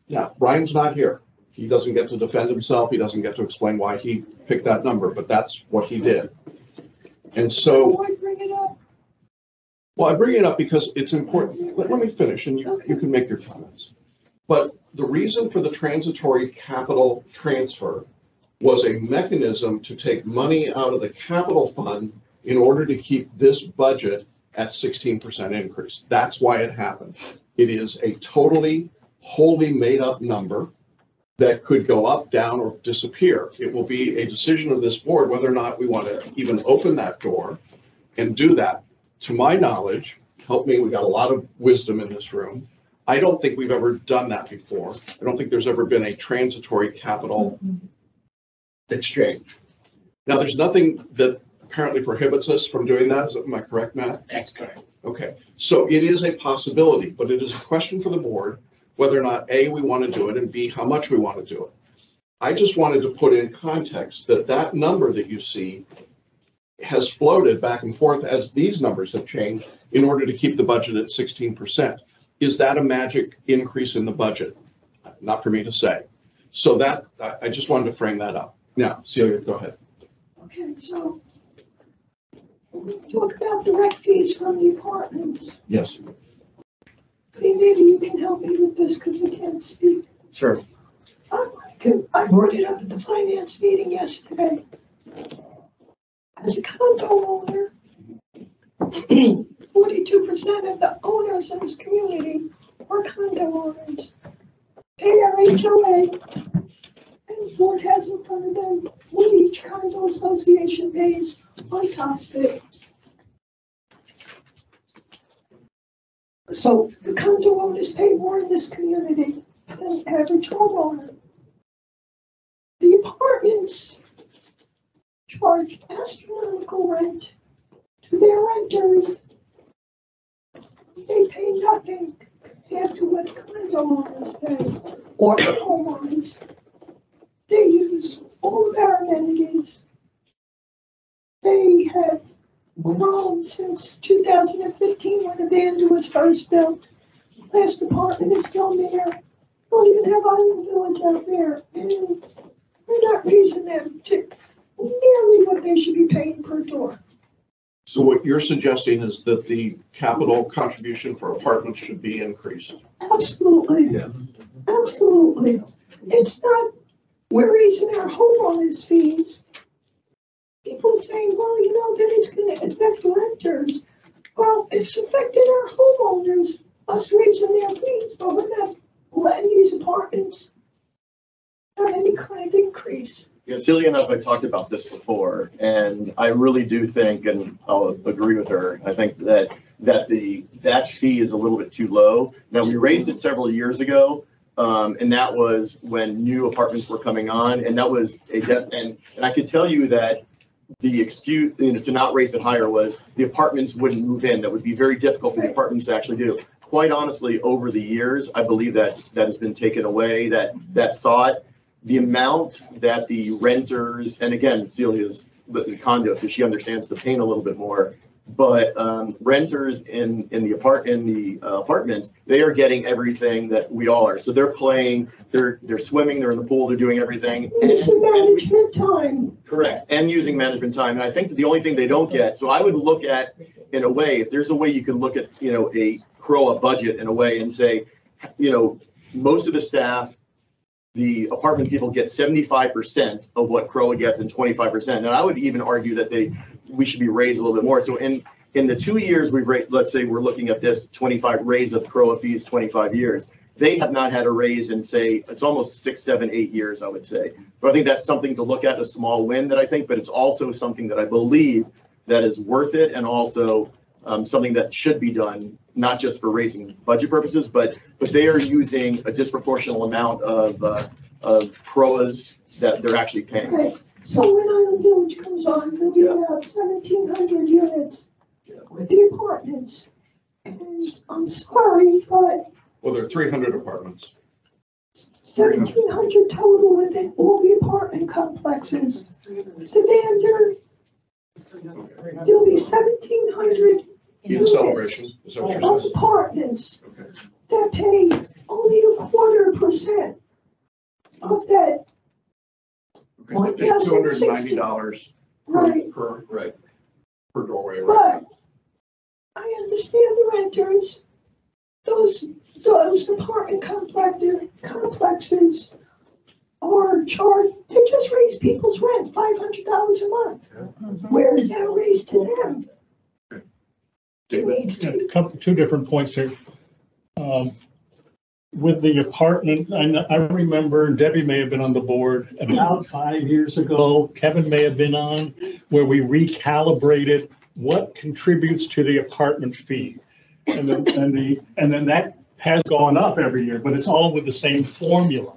Now, Brian's not here. He doesn't get to defend himself. He doesn't get to explain why he picked that number, but that's what he did. And so, Why bring it up? well, I bring it up because it's important. Let me finish and you can make your comments. But the reason for the transitory capital transfer was a mechanism to take money out of the capital fund in order to keep this budget at 16% increase. That's why it happened. It is a totally, wholly made up number that could go up, down, or disappear. It will be a decision of this board whether or not we want to even open that door and do that. To my knowledge, help me, we got a lot of wisdom in this room. I don't think we've ever done that before. I don't think there's ever been a transitory capital exchange. Now, there's nothing that apparently prohibits us from doing that. Am I correct, Matt? That's correct. Okay, so it is a possibility, but it is a question for the board whether or not A, we want to do it, and B, how much we want to do it. I just wanted to put in context that that number that you see has floated back and forth as these numbers have changed in order to keep the budget at 16%. Is that a magic increase in the budget? Not for me to say. So that, I just wanted to frame that up. Now, Celia, go ahead. Okay, so when we talk about the rec fees from the apartments. Yes. Maybe you can help me with this because I can't speak. Sure. I brought it up at the finance meeting yesterday. As a condo owner, 42% of the owners in this community are condo owners. Pay our HOA, and the board has in front of them what each condo association pays on top of it. So the condo owners pay more in this community than the average homeowner. The apartments charge astronomical rent to their renters. They pay nothing compared to what condo owners pay or homeowners. They use all of our amenities. They have grown since 2015 when the band was first built. Last apartment is still there. Don't even have Island Village out there. And we're not raising them to nearly what they should be paying per door. So what you're suggesting is that the capital contribution for apartments should be increased? Absolutely. Yes. Absolutely. It's not, we're raising our homeowners fees. People are saying, well, you know, that it's going to affect renters. Well, it's affecting our homeowners, us raising their fees, but we're not letting these apartments have any kind of increase. Yeah, Celia and I have talked about this before, and I really do think, and I'll agree with her, I think that that fee is a little bit too low. Now, we raised it several years ago, and that was when new apartments were coming on, and that was and I could tell you that the excuse to not raise it higher was the apartments wouldn't move in. That would be very difficult for the apartments to actually do. Quite honestly, over the years, I believe that has been taken away, that thought. The amount that the renters, and again, Celia's the condo, so she understands the pain a little bit more. But renters in the apartments, they are getting everything that we all are. So they're playing, they're swimming, they're in the pool, they're doing everything. Using management time. Correct, and using management time. And I think that the only thing they don't get. So I would look at, in a way, if there's a way you can look at, a CROA budget in a way and say, most of the staff. The apartment people get 75% of what CROA gets and 25%. And I would even argue that we should be raised a little bit more. So in the 2 years we've raised, let's say we're looking at this 25 raise of CROA fees, 25 years. They have not had a raise in, say, it's almost 6, 7, 8 years, I would say. But I think that's something to look at, a small win that I think, but it's also something that I believe that is worth it, and also something that should be done, not just for raising budget purposes, but they are using a disproportionate amount of CROAs that they're actually paying. Right. So when Island Village comes on, there'll be about 1,700 units with the apartments. And I'm sorry, but. Well, there are 300 apartments. 1,700 total within all the apartment complexes. The Vander, there'll be 1,700 In Celebration. Is that what you're of saying? apartments Okay. that pay only 0.25% of that. Okay. They pay $290 Right. per doorway, right? But I understand the renters, those apartment complexes are charged, they just raise people's rent $500 a month. Where is that raised to them? Two different points here. With the apartment, I remember Debbie may have been on the board about 5 years ago. Kevin may have been on, where we recalibrated what contributes to the apartment fee, and then that has gone up every year, but it's all with the same formula.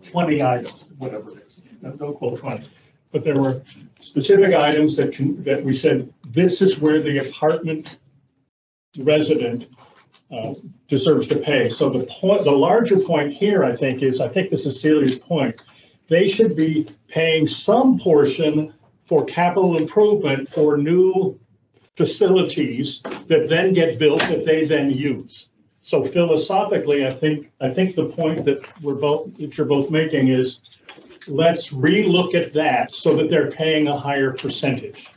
20 items, whatever it is, don't quote 20. But there were specific items that we said, this is where the apartment resident deserves to pay. So the larger point here, I think this is Celia's point. They should be paying some portion for capital improvement for new facilities that then get built that they then use. So philosophically, I think the point that you're both making is, let's relook at that so that they're paying a higher percentage.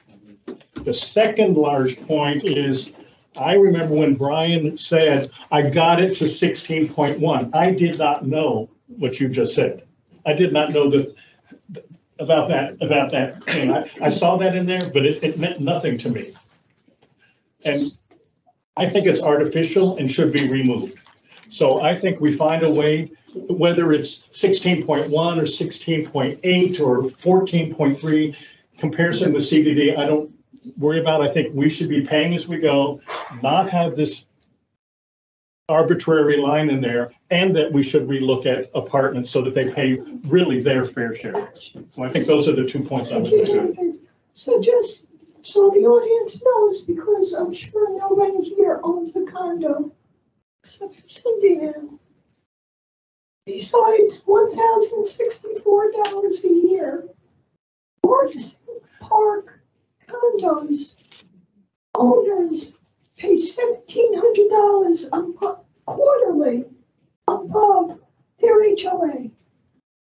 The second large point is, I remember when Brian said, I got it to 16.1. I did not know what you just said. I did not know about that thing. I saw that in there, but it meant nothing to me. And I think it's artificial and should be removed. So I think we find a way, whether it's 16.1 or 16.8 or 14.3, comparison with CDD, I don't worry about. I think we should be paying as we go, not have this arbitrary line in there, and that we should relook at apartments so that they pay really their fair share. So I think those are the 2 points I would make. So just so the audience knows, because I'm sure nobody here owns a condo, except for Cindy now. Besides $1,064 a year, Morrison Park condos owners pay $1,700 quarterly above their HOA.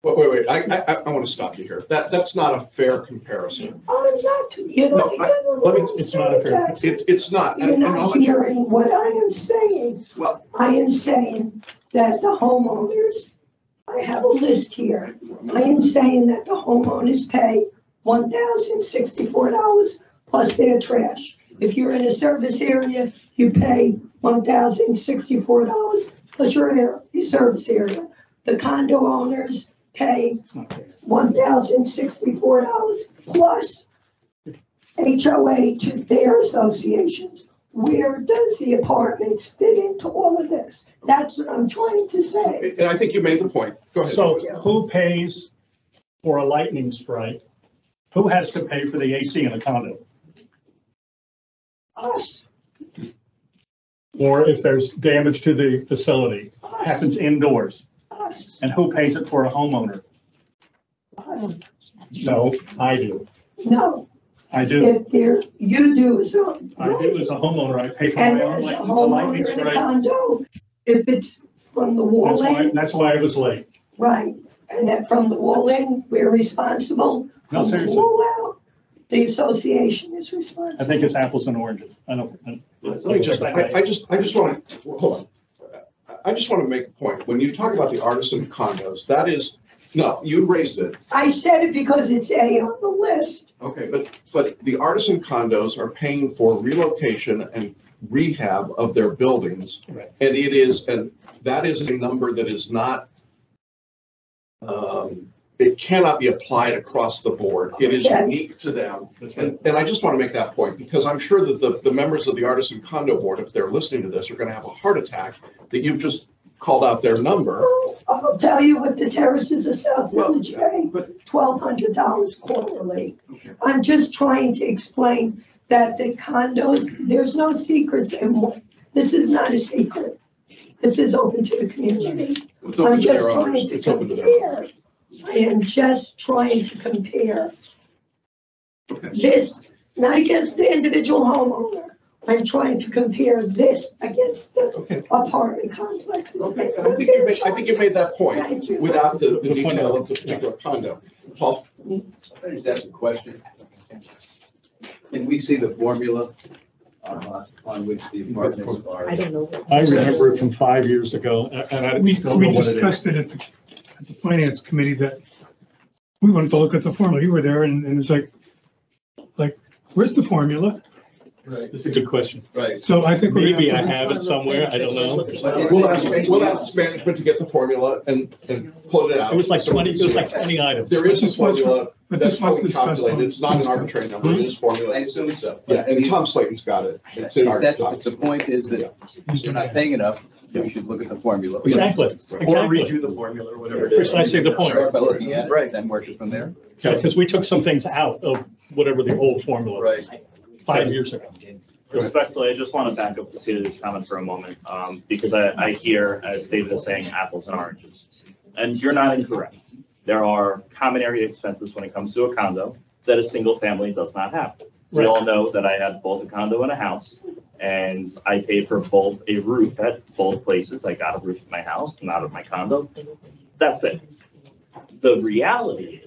Wait, I want to stop you here. That's not a fair comparison. I'm not, you know, It's not a fair, it's not. You're not hearing what I am saying. Well, I am saying that the homeowners, I have a list here. I am saying that the homeowners pay $1,064 plus their trash. If you're in a service area, you pay $1,064 plus your service area. The condo owners pay $1,064 plus HOA to their associations. Where does the apartments fit into all of this? That's what I'm trying to say. And I think you made the point. Go ahead. So who pays for a lightning strike? Who has to pay for the AC in a condo? Us. Or if there's damage to the facility, happens indoors. Us. And who pays it for a homeowner? Us. No, I do. No. I do. If there, you do as a. I do as a homeowner. I pay for And my own as a lightning homeowner in a strike. condo, if it's from the wall in. That's why I was late. Right, and that from the wall in, we're responsible. No, From the seriously. wall out, the association is responsible. I think it's apples and oranges. I don't. Let me just, I just want to, hold on. I just want to make a point. When you talk about the artisan condos, that is, no, you raised it. I said it because it's A on the list. Okay, but the artisan condos are paying for relocation and rehab of their buildings. Right. And it is, and that is a number that is not, it cannot be applied across the board. It is Okay. unique to them. And I just want to make that point, because I'm sure that the members of the Artisan Condo Board, if they're listening to this, are going to have a heart attack that you've just called out their number. I'll tell you what the terraces of South Village pay, but- $1,200 quarterly. Okay. I'm just trying to explain that the condos, there's no secrets, and this is not a secret. This is open to the community. It's open I'm to just their trying owners. to It's open to their compare. I am just trying to compare this, not against the individual homeowner. I'm trying to compare this against the Okay. apartment complexes. Okay, and I think you made that point Thank you. without the detail of the particular condo. Paul? I just ask a question. Can we see the formula on which the apartments are? I don't know. I remember it from 5 years ago, and I We don't know what it is. discussed it at the finance committee, that we wanted to look at the formula. You were there, and it's like, where's the formula? Right. That's a good question. Right. So I think Maybe I have it somewhere, I don't know. We'll ask management to get the formula and pull it out. It was like 20 items. There is a formula But That's this how was we discussed calculate it. on. It's not an arbitrary number, it is I formulated. assume so. Yeah, and Tom Slayton's got it. It's in our That's, doc. the point is that if you're not paying enough, you should look at the formula. Exactly, Or exactly. redo the formula or whatever it is. Precisely the point. Start by looking at Right. it, then work it from there. Because we took some things out of whatever the old formula was Right. 5 years ago. Respectfully, I just want to back up Cecilia's comment for a moment, because I hear, as David is saying, apples and oranges. And you're not incorrect. There are common area expenses when it comes to a condo that a single family does not have. We all know that I have both a condo and a house, and I pay for both a roof at both places. I got a roof at my house, not at my condo. That's it. The reality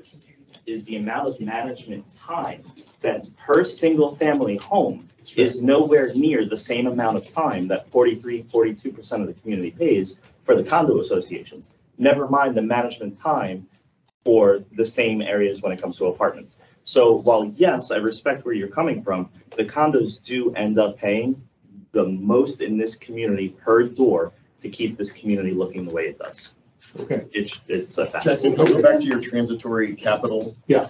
is the amount of management time that's per single family home is nowhere near the same amount of time that 42% of the community pays for the condo associations. Never mind the management time for the same areas when it comes to apartments. So while, yes, I respect where you're coming from, the condos do end up paying the most in this community per door to keep this community looking the way it does. Okay. It's a fact. Jackson, go back to your transitory capital. Yeah.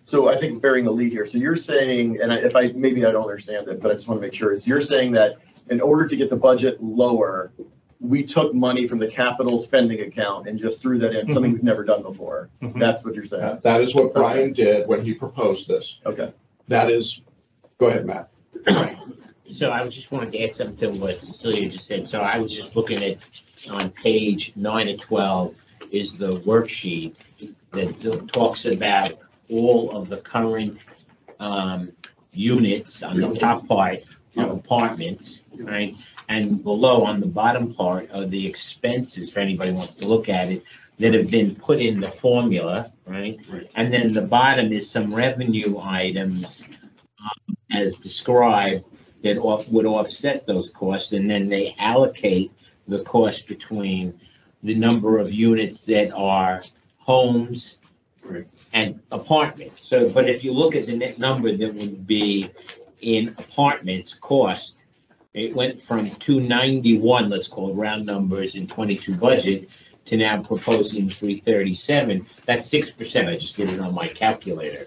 So I think bearing the lead here, so you're saying, and maybe I don't understand it, but I just want to make sure, you're saying that in order to get the budget lower, we took money from the capital spending account and just threw that in, something we've never done before. That's what you're saying? That is what Brian did when he proposed this. Okay. That is, go ahead, Matt. So I just wanted to add something to what Cecilia just said. So I was just looking at, on page 9 of 12 is the worksheet that talks about all of the current units on the top part of apartments, right? And below on the bottom part are the expenses, for anybody who wants to look at it, that have been put in the formula, right? And then the bottom is some revenue items as described that would offset those costs, and then they allocate the cost between the number of units that are homes and apartments. So, but if you look at the net number that would be in apartments cost, it went from 291, let's call it round numbers, in 22 budget to now proposing 337. That's 6%. I just did it on my calculator.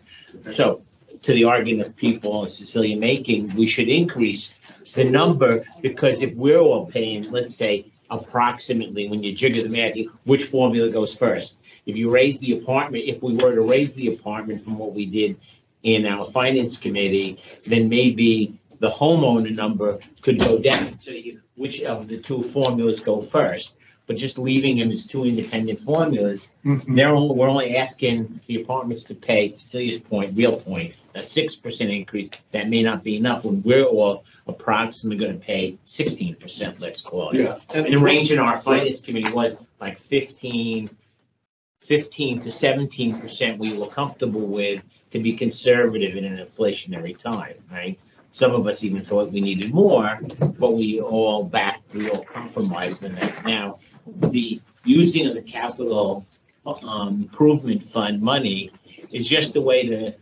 So to the argument people, Cecilia making, we should increase the number, because if we're all paying, let's say, approximately, when you jigger the math, which formula goes first? If you raise the apartment, if we were to raise the apartment from what we did in our finance committee, then maybe the homeowner number could go down. So which of the two formulas go first? But just leaving them as two independent formulas, we're only asking the apartments to pay, to Cecilia's point, real point, a 6% increase. That may not be enough when we're all approximately going to pay 16%, let's call it. Yeah. And the range in our finance committee was like 15 to 17% we were comfortable with to be conservative in an inflationary time, right? Some of us even thought we needed more, but we all compromised on that. Now, the using of the capital improvement fund money is just a way to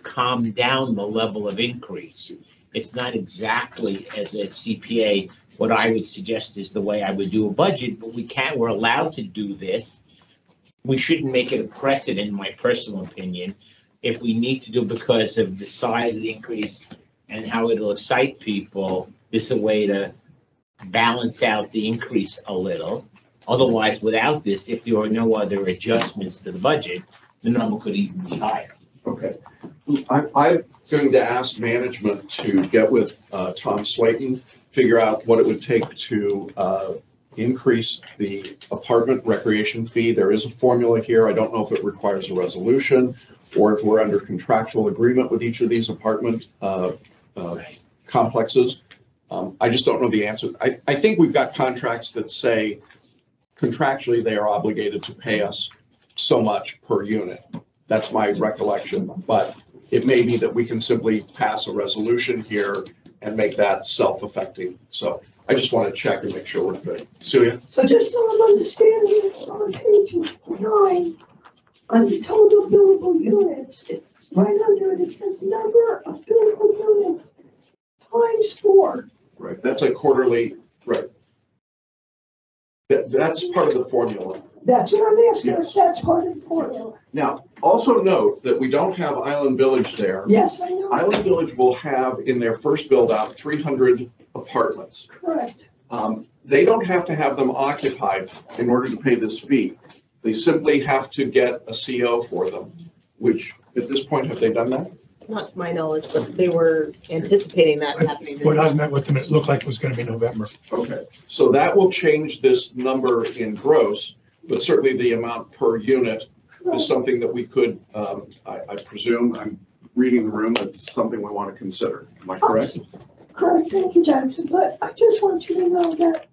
calm down the level of increase. It's not exactly as a CPA, what I would suggest is the way I would do a budget, but we're allowed to do this. We shouldn't make it a precedent, in my personal opinion. If we need to do it because of the size of the increase and how it'll excite people, this is a way to balance out the increase a little. Otherwise, without this, if there are no other adjustments to the budget, the number could even be higher. Okay. I'm going to ask management to get with Tom Slayton, figure out what it would take to increase the apartment recreation fee. There is a formula here. I don't know if it requires a resolution or if we're under contractual agreement with each of these apartment complexes. I just don't know the answer. I think we've got contracts that say contractually they are obligated to pay us so much per unit. That's my recollection, but it may be that we can simply pass a resolution here and make that self-affecting. So I just want to check and make sure we're good. Celia? So just so I'm understanding, on page 9, on the total billable units, right under it, it says number of billable units times 4. Right, that's a quarterly, right. That's part of the formula. That's what I'm asking, if that's part of the formula. Now, also note that we don't have Island Village there. Yes, I know. Island Village will have in their first build out 300 apartments. Correct. They don't have to have them occupied in order to pay this fee. They simply have to get a CO for them, which at this point, have they done that? Not to my knowledge, but they were anticipating that happening. When I met with them, it looked like it was going to be November. Okay, so that will change this number in gross, but certainly the amount per unit is something that we could, I presume, I'm reading the room, that's something we want to consider. Am I correct? Correct, thank you, Johnson, but I just want you to know that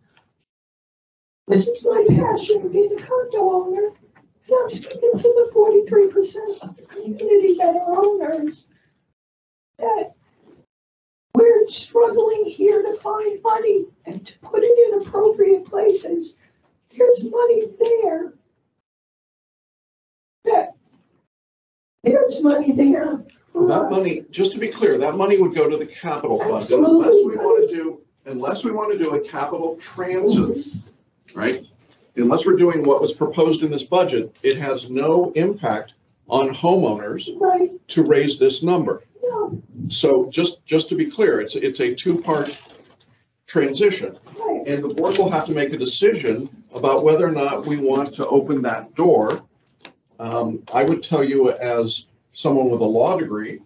this is my passion, being a condo owner, and I'm speaking to the 43% of the community that are owners, that we're struggling here to find money and to put it in appropriate places. There's money there. There's money there. That money, just to be clear, that money would go to the capital fund. Absolutely. Unless we want to do a capital transit, right? Unless we're doing what was proposed in this budget, it has no impact on homeowners Right. to raise this number. No. So just to be clear, it's a two-part transition. Right. And the board will have to make a decision about whether or not we want to open that door. I would tell you as someone with a law degree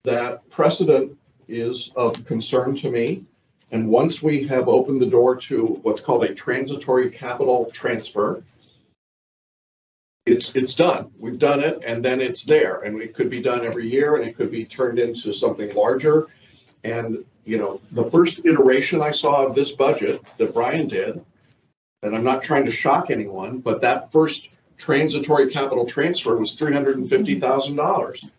that precedent is of concern to me. And once we have opened the door to what's called a transitory capital transfer, it's done. We've done it, and then it's there, and it could be done every year, and it could be turned into something larger. And, you know, the first iteration I saw of this budget that Brian did, and I'm not trying to shock anyone, but that first transitory capital transfer was $350,000.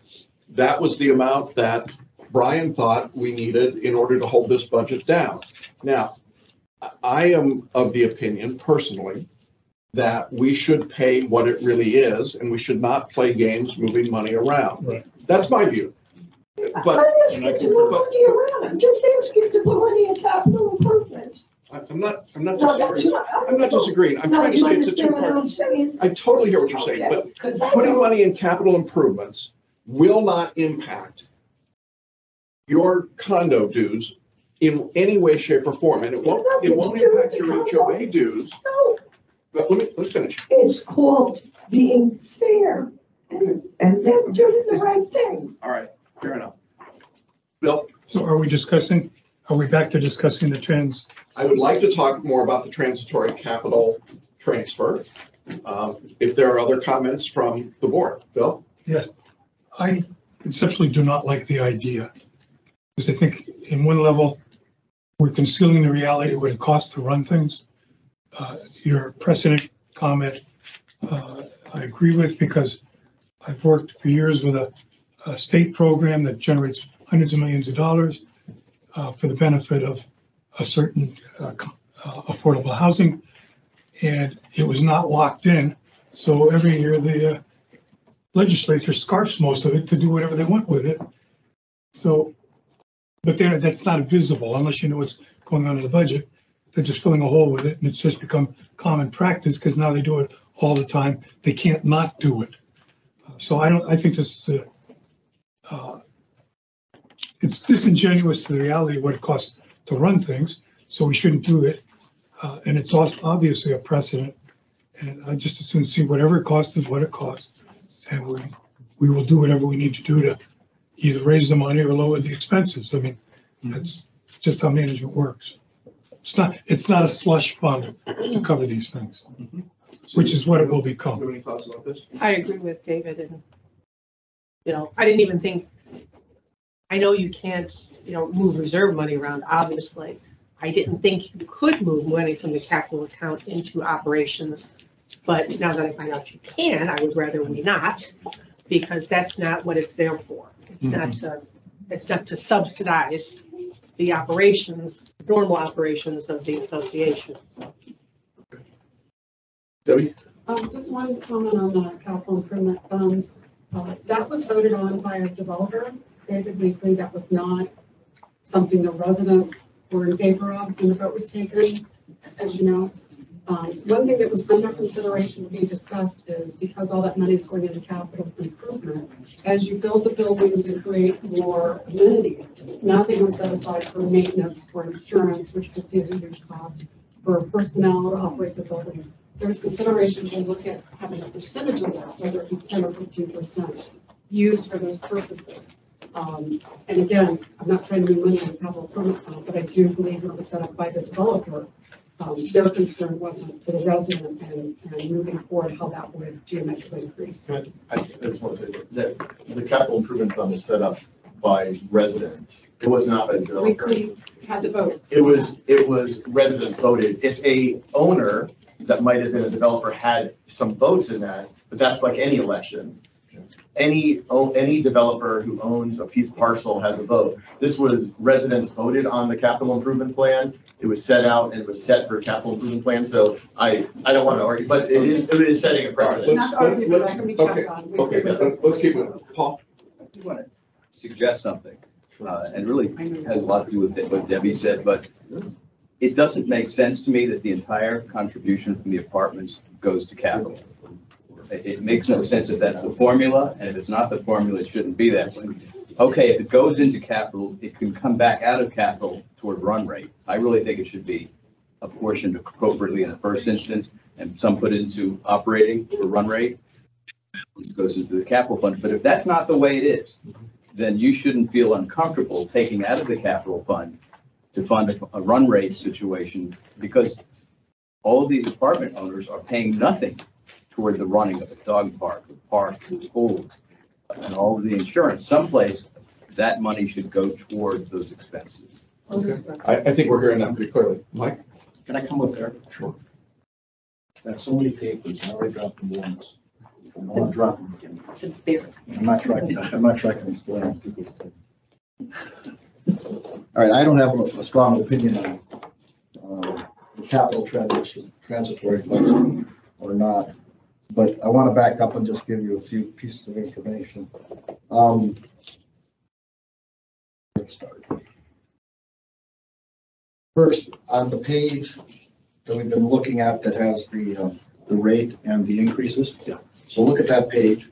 That was the amount that Brian thought we needed in order to hold this budget down. Now, I am of the opinion personally that we should pay what it really is, and we should not play games moving money around. Right. That's my view. But I'm asking to move money around. I'm just asking to put money in capital improvements. I'm not No, that's disagreeing. not. I'm not disagreeing. I'm No, trying to you say it's a understand what two-part. I'm saying? I totally hear what you're saying, but Because I putting don't. money in capital improvements will not impact your condo dues in any way, shape, or form, and it won't impact your HOA dues. No, But let's finish. it's called being fair and then doing the right thing. All right, fair enough. Bill, So are we back to discussing the trends? I would like to talk more about the transitory capital transfer. If there are other comments from the board. Bill? Yes, I conceptually do not like the idea. Because I think in one level, we're concealing the reality of what it costs to run things. Your precedent comment, I agree with, because I've worked for years with a state program that generates hundreds of millions of dollars for the benefit of a certain affordable housing. And it was not locked in. So every year the legislature scarfs most of it to do whatever they want with it. So, but that's not visible unless you know what's going on in the budget. They're just filling a hole with it, and it's just become common practice because now they do it all the time. They can't not do it. So I think this is it's disingenuous to the reality of what it costs to run things. So we shouldn't do it. And it's also obviously a precedent. And I just as soon see whatever it costs is what it costs. And we will do whatever we need to do to either raise the money or lower the expenses. I mean, that's just how management works. It's not a slush fund to cover these things, which is what it will become. Do you have any thoughts about this? I agree with David, and, you know, I didn't even think, I know you can't, you know, move reserve money around, obviously. I didn't think you could move money from the capital account into operations, but now that I find out you can, I would rather we not, because that's not what it's there for. It's not to subsidize the operations, normal operations of the association. Debbie? Just one comment on the capital improvement funds. That was voted on by a developer, David Weekly. That was not something the residents were in favor of when the vote was taken, as you know. One thing that was under consideration to be discussed is because all that money is going into capital improvement, as you build the buildings and create more amenities, nothing was set aside for maintenance, for insurance, which you can see is a huge cost, for personnel to operate the building. There's consideration to look at having a percentage of that, so whether it be 10 or 15% used for those purposes. And again, I'm not trying to be money on capital improvement fund, but I do believe it was set up by the developer. Their concern wasn't for the resident and moving forward how that would geometrically increase. I just want to say that the capital improvement fund is set up by residents. It was not a developer. We had to vote. It was residents voted. If a owner that might have been a developer had some votes in that, but that's like any election. Any developer who owns a piece of parcel has a vote. This was residents voted on the capital improvement plan. It was set out and it was set for a capital improvement plan. So I don't want to argue, but it is setting a precedent. Not arguing, but that can be checked on. Okay, let's keep it. Paul? I do want to suggest something, and really has a lot to do with what Debbie said, but it doesn't make sense to me that the entire contribution from the apartments goes to capital. It makes no sense if that's the formula, and if it's not the formula, it shouldn't be that way. Okay, if it goes into capital, it can come back out of capital toward run rate. I really think it should be apportioned appropriately in the first instance, and some put into operating for run rate. It goes into the capital fund. But if that's not the way it is, then you shouldn't feel uncomfortable taking out of the capital fund to fund a run rate situation, because all of these apartment owners are paying nothing toward the running of a dog park, the pool, and all of the insurance. Someplace that money should go towards those expenses. Okay. I think we're hearing that pretty clearly. Mike? Can I come up there? Sure. That's so many papers, I already dropped them once. I don't want to drop them again. It's embarrassing. I'm not trying to explain. All right, I don't have a strong opinion on the capital transitory fund or not, but I want to back up and just give you a few pieces of information. Let's start. First, on the page that we've been looking at that has the rate and the increases. Yeah. So look at that page.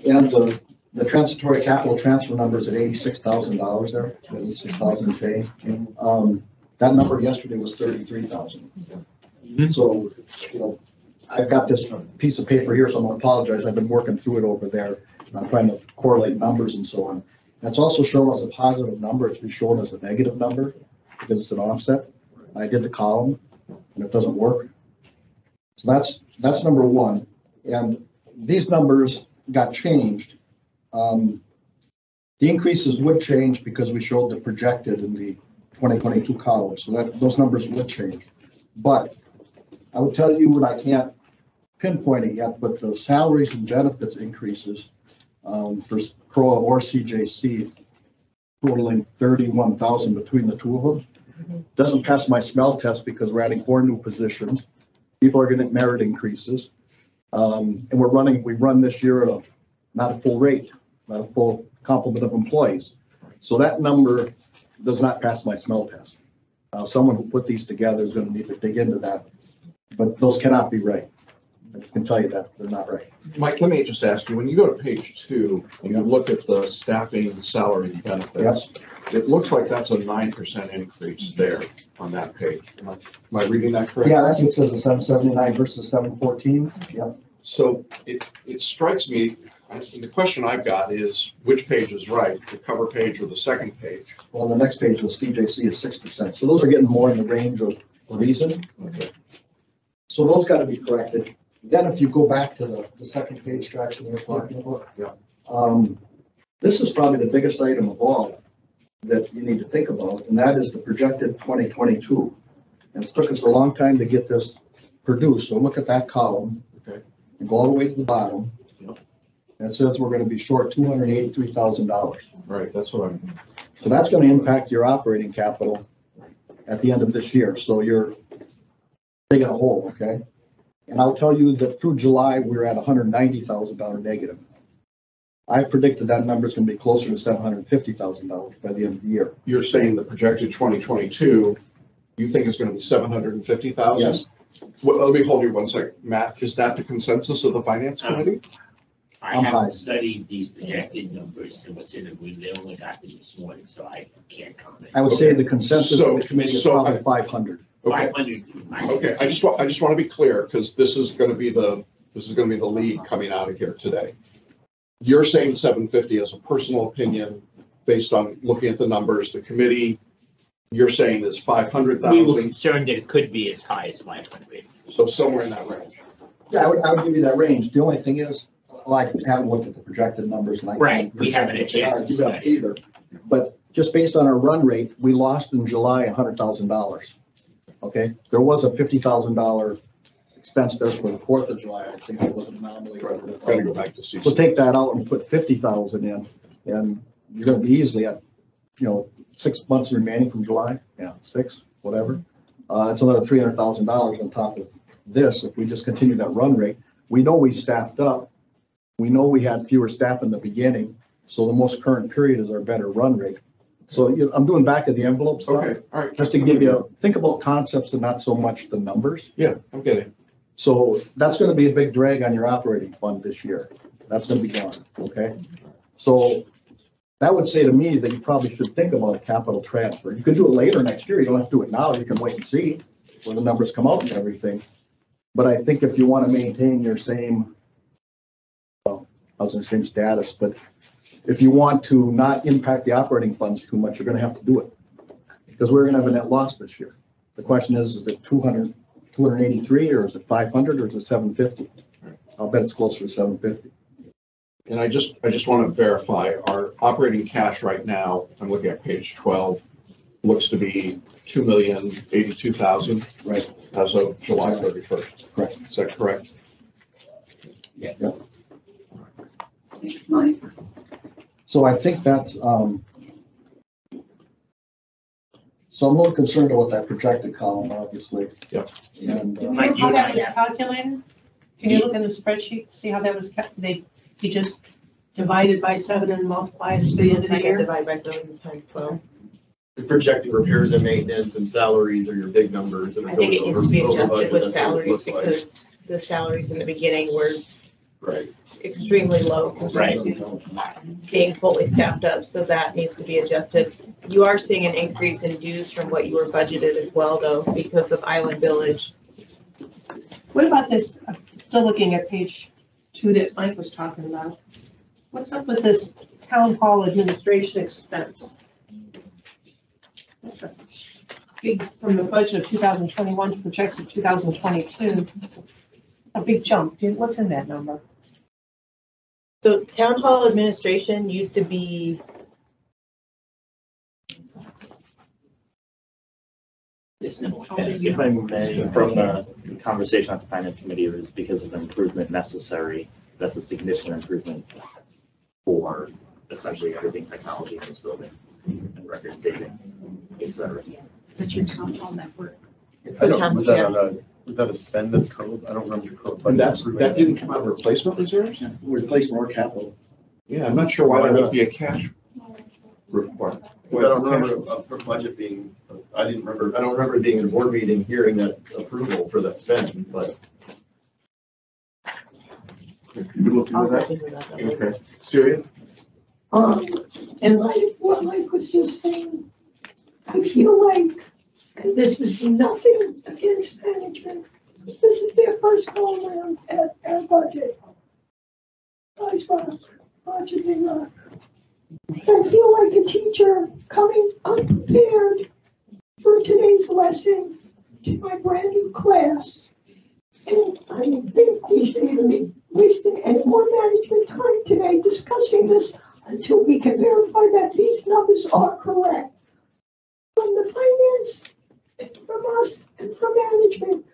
And the transitory capital transfer number is at $86,000 there, 86,000 pay. That number yesterday was 33,000. So, you know, I've got this piece of paper here, so I'm gonna apologize. I've been working through it over there. I'm trying to correlate numbers and so on. That's also shown as a positive number. It's been shown as a negative number because it's an offset. I did the column and it doesn't work. So that's number one. And these numbers got changed. The increases would change because we showed the projected in the 2022 column. So that those numbers would change. But I would tell you, and I can't pinpoint it yet, but the salaries and benefits increases for CROA or CJC totaling 31,000 between the two of them. Doesn't pass my smell test because we're adding 4 new positions. People are getting merit increases. And we run this year at not a full rate, not a full complement of employees. So that number does not pass my smell test. Someone who put these together is going to need to dig into that, but those cannot be right. I can tell you that they're not right. Mike, let me just ask you, when you go to page 2 and you look at the staffing, salary, and benefits, it looks like that's a 9% increase there on that page. Am I reading that correctly? Yeah, that's what says the 779 versus 714. Yep. So it strikes me, the question I've got is which page is right, the cover page or the second page? Well, the next page was CJC is 6%. So those are getting more in the range of reason. Okay. So those got to be corrected. Then if you go back to the second page, Jackson, we're talking about. Yeah. This is probably the biggest item of all that you need to think about, and that is the projected 2022. And it took us a long time to get this produced. So look at that column. Okay. And go all the way to the bottom. Yep. And it says we're going to be short $283,000. Right, that's what I'm. So that's going to impact your operating capital at the end of this year. So you're digging a hole, okay? And I'll tell you that through July, we're at $190,000 negative. I predicted that number is going to be closer to $750,000 by the end of the year. You're saying the projected 2022, you think it's going to be 750,000? Yes. Well, let me hold you one second. Matt, is that the consensus of the finance committee? I haven't studied these projected numbers, so what's in the room, they only got them this morning, so I can't comment. I would say the consensus of the committee is probably 500. Okay. 500. Okay, I just want to be clear, because this is going to be the lead coming out of here today. You're saying 750 as a personal opinion, based on looking at the numbers. The committee, you're saying is 500,000. We were concerned that it could be as high as 500. So somewhere in that range. Yeah, I would give you that range. The only thing is, I haven't looked at the projected numbers and I Right, can't. we haven't a chance to study. Either. But just based on our run rate, we lost in July $100,000. Okay, there was a $50,000 expense there for the 4th of July. I think it was an anomaly. Gotta go back to see. So take that out and put 50,000 in, and you're gonna be easily at, 6 months remaining from July. Yeah, 6, whatever. That's another $300,000 on top of this. If we just continue that run rate, we know we staffed up. We know we had fewer staff in the beginning, so the most current period is our better run rate. So I'm doing back of the envelope stuff. Okay, all right. Just to give you, think about concepts and not so much the numbers. Yeah, I'm getting. So that's going to be a big drag on your operating fund this year. That's going to be gone, okay? So that would say to me that you probably should think about a capital transfer. You could do it later next year. You don't have to do it now. You can wait and see when the numbers come out and everything. But I think if you want to maintain your same, I was in the same status, but if you want to not impact the operating funds too much, you're going to have to do it. Because we're going to have a net loss this year. The question is it 283 or is it 500 or is it 750? I'll bet it's closer to 750. And I just want to verify our operating cash right now, I'm looking at page 12, looks to be $2,082,000. Right. As of July 31st. Correct. Is that correct? Yeah. So I think that's, so I'm a little concerned about that projected column, obviously. Yep. And, Do you know how that was calculated? Can you look in the spreadsheet, see how that was, you just divided by 7 and multiplied to the end of the year? Divide by 7 times 12. The projecting repairs and maintenance and salaries are your big numbers. that are I think it going needs to be over adjusted budget. with That's what it salaries looks like. because the salaries in the beginning were Right. extremely low compared to being fully staffed up, so that needs to be adjusted. You are seeing an increase in dues from what you were budgeted as well, though, because of Island Village. What about this, still looking at page 2 that Mike was talking about? What's up with this town hall administration expense? That's a big, from the budget of 2021 to projected 2022, a big jump. What's in that number? So town hall administration used to be. If I may, from the conversation at the finance committee, it was because of improvement necessary. That's a significant improvement for essentially everything technology in this building and record saving, et cetera. But your town hall network. I don't, was that a spend of code? I don't remember the code. And that didn't come out of replacement reserves? Replace more capital. Yeah, I'm not sure why that would be a cash requirement. I don't remember a budget being, I don't remember being in a board meeting hearing that approval for that spend, but. You look into that? Okay. Syria? In light of what Mike was just saying, I feel like, and this is nothing against management, this is their first go around at our budget. Guys rock, budgeting rock. I feel like a teacher coming unprepared for today's lesson to my brand new class. And I don't think we should even be wasting any more management time today discussing this until we can verify that these numbers are correct. From the finance, and from us, and from management,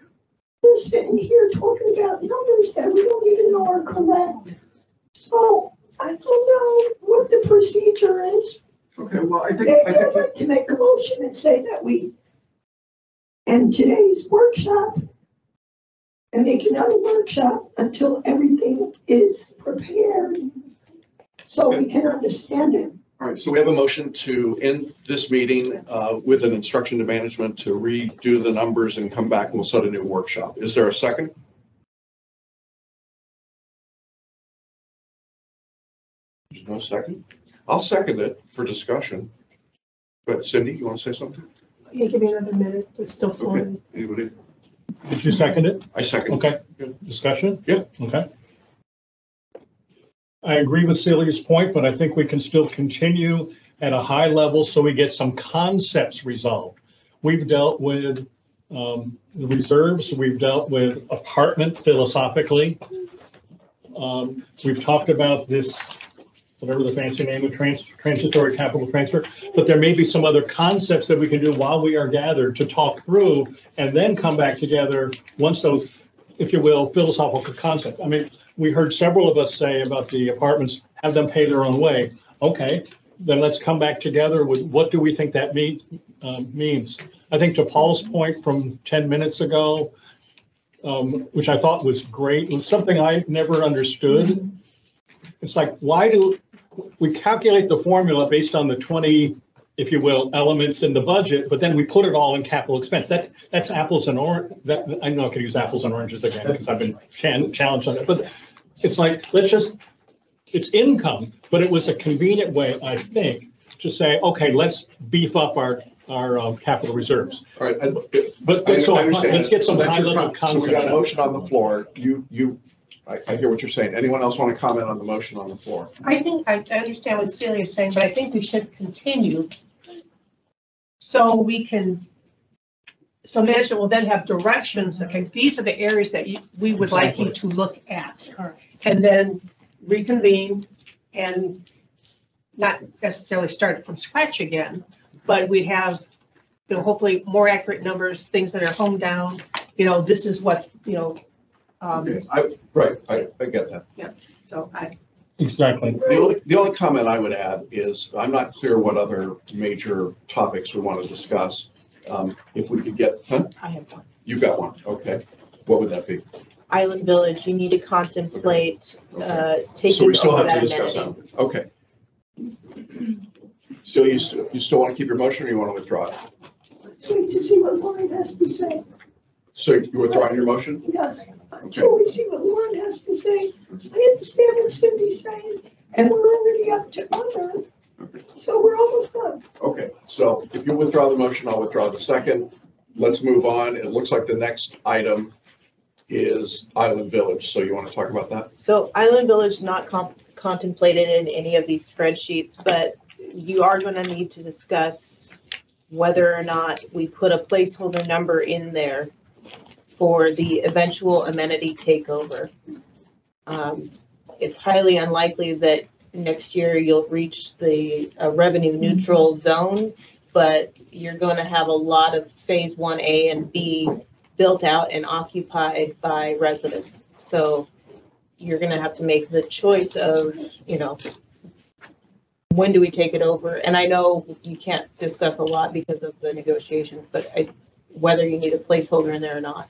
we're sitting here talking about numbers that we don't even know are correct. So I don't know what the procedure is. Okay, well, I think. Maybe I'd like to make a motion and say that we end today's workshop and make another workshop until everything is prepared so we can understand it. All right, so we have a motion to end this meeting with an instruction to management to redo the numbers and come back and we'll set a new workshop. Is there a second? There's no second? I'll second it for discussion. But Cindy, you want to say something? Yeah, give me another minute. It's still Okay, flowing. anybody? Did you second it? I second. Okay, good. Discussion? Yeah. Okay. I agree with Celia's point, but I think we can still continue at a high level so we get some concepts resolved. We've dealt with the reserves, we've dealt with apartment philosophically. We've talked about this, whatever the fancy name of transitory capital transfer, but there may be some other concepts that we can do while we are gathered to talk through and then come back together once those, if you will, philosophical concepts. I mean, we heard several of us say about the apartments, have them pay their own way. Okay, then let's come back together with what do we think that means. I think to Paul's point from 10 minutes ago, which I thought was great, it was something I never understood. It's like, why do we calculate the formula based on the 20, if you will, elements in the budget, but then we put it all in capital expense? That's apples and oranges. I know I could use apples and oranges again because I've been challenged on it, but it's like, it's income, but it was a convenient way, I think, to say, okay, let's beef up our capital reserves. All right. So I understand. let's get some So that's high your level so we got a concepts. motion on the floor. I hear what you're saying. Anyone else want to comment on the motion on the floor? I think I understand what Celia is saying, but I think we should continue so we can, so management will then have directions. Okay, these are the areas that we would like you to look at. And then reconvene and not necessarily start from scratch again, but we'd have, hopefully more accurate numbers, things that are honed down. This is what's, Okay, I get that. Yeah, so Exactly. The only comment I would add is I'm not clear what other major topics we want to discuss. If we could get, I have one. You've got one, okay. What would that be? Island Village, you need to contemplate So taking we still over have to that discuss that. amenity. Okay. Still, you still want to keep your motion or you want to withdraw it? Let's wait to see what Lauren has to say. So you're withdrawing your motion? Yes, until we see what Lauren has to say. I understand what Cindy's saying, and we're already up to other, so we're almost done. Okay, so if you withdraw the motion, I'll withdraw the second. Let's move on. It looks like the next item is Island Village. So you want to talk about that? So Island Village not contemplated in any of these spreadsheets, but you are going to need to discuss whether or not we put a placeholder number in there for the eventual amenity takeover. It's highly unlikely that next year you'll reach the revenue neutral zone, but you're going to have a lot of phase 1A and B built out and occupied by residents. So you're going to have to make the choice of, when do we take it over? And I know you can't discuss a lot because of the negotiations, but whether you need a placeholder in there or not.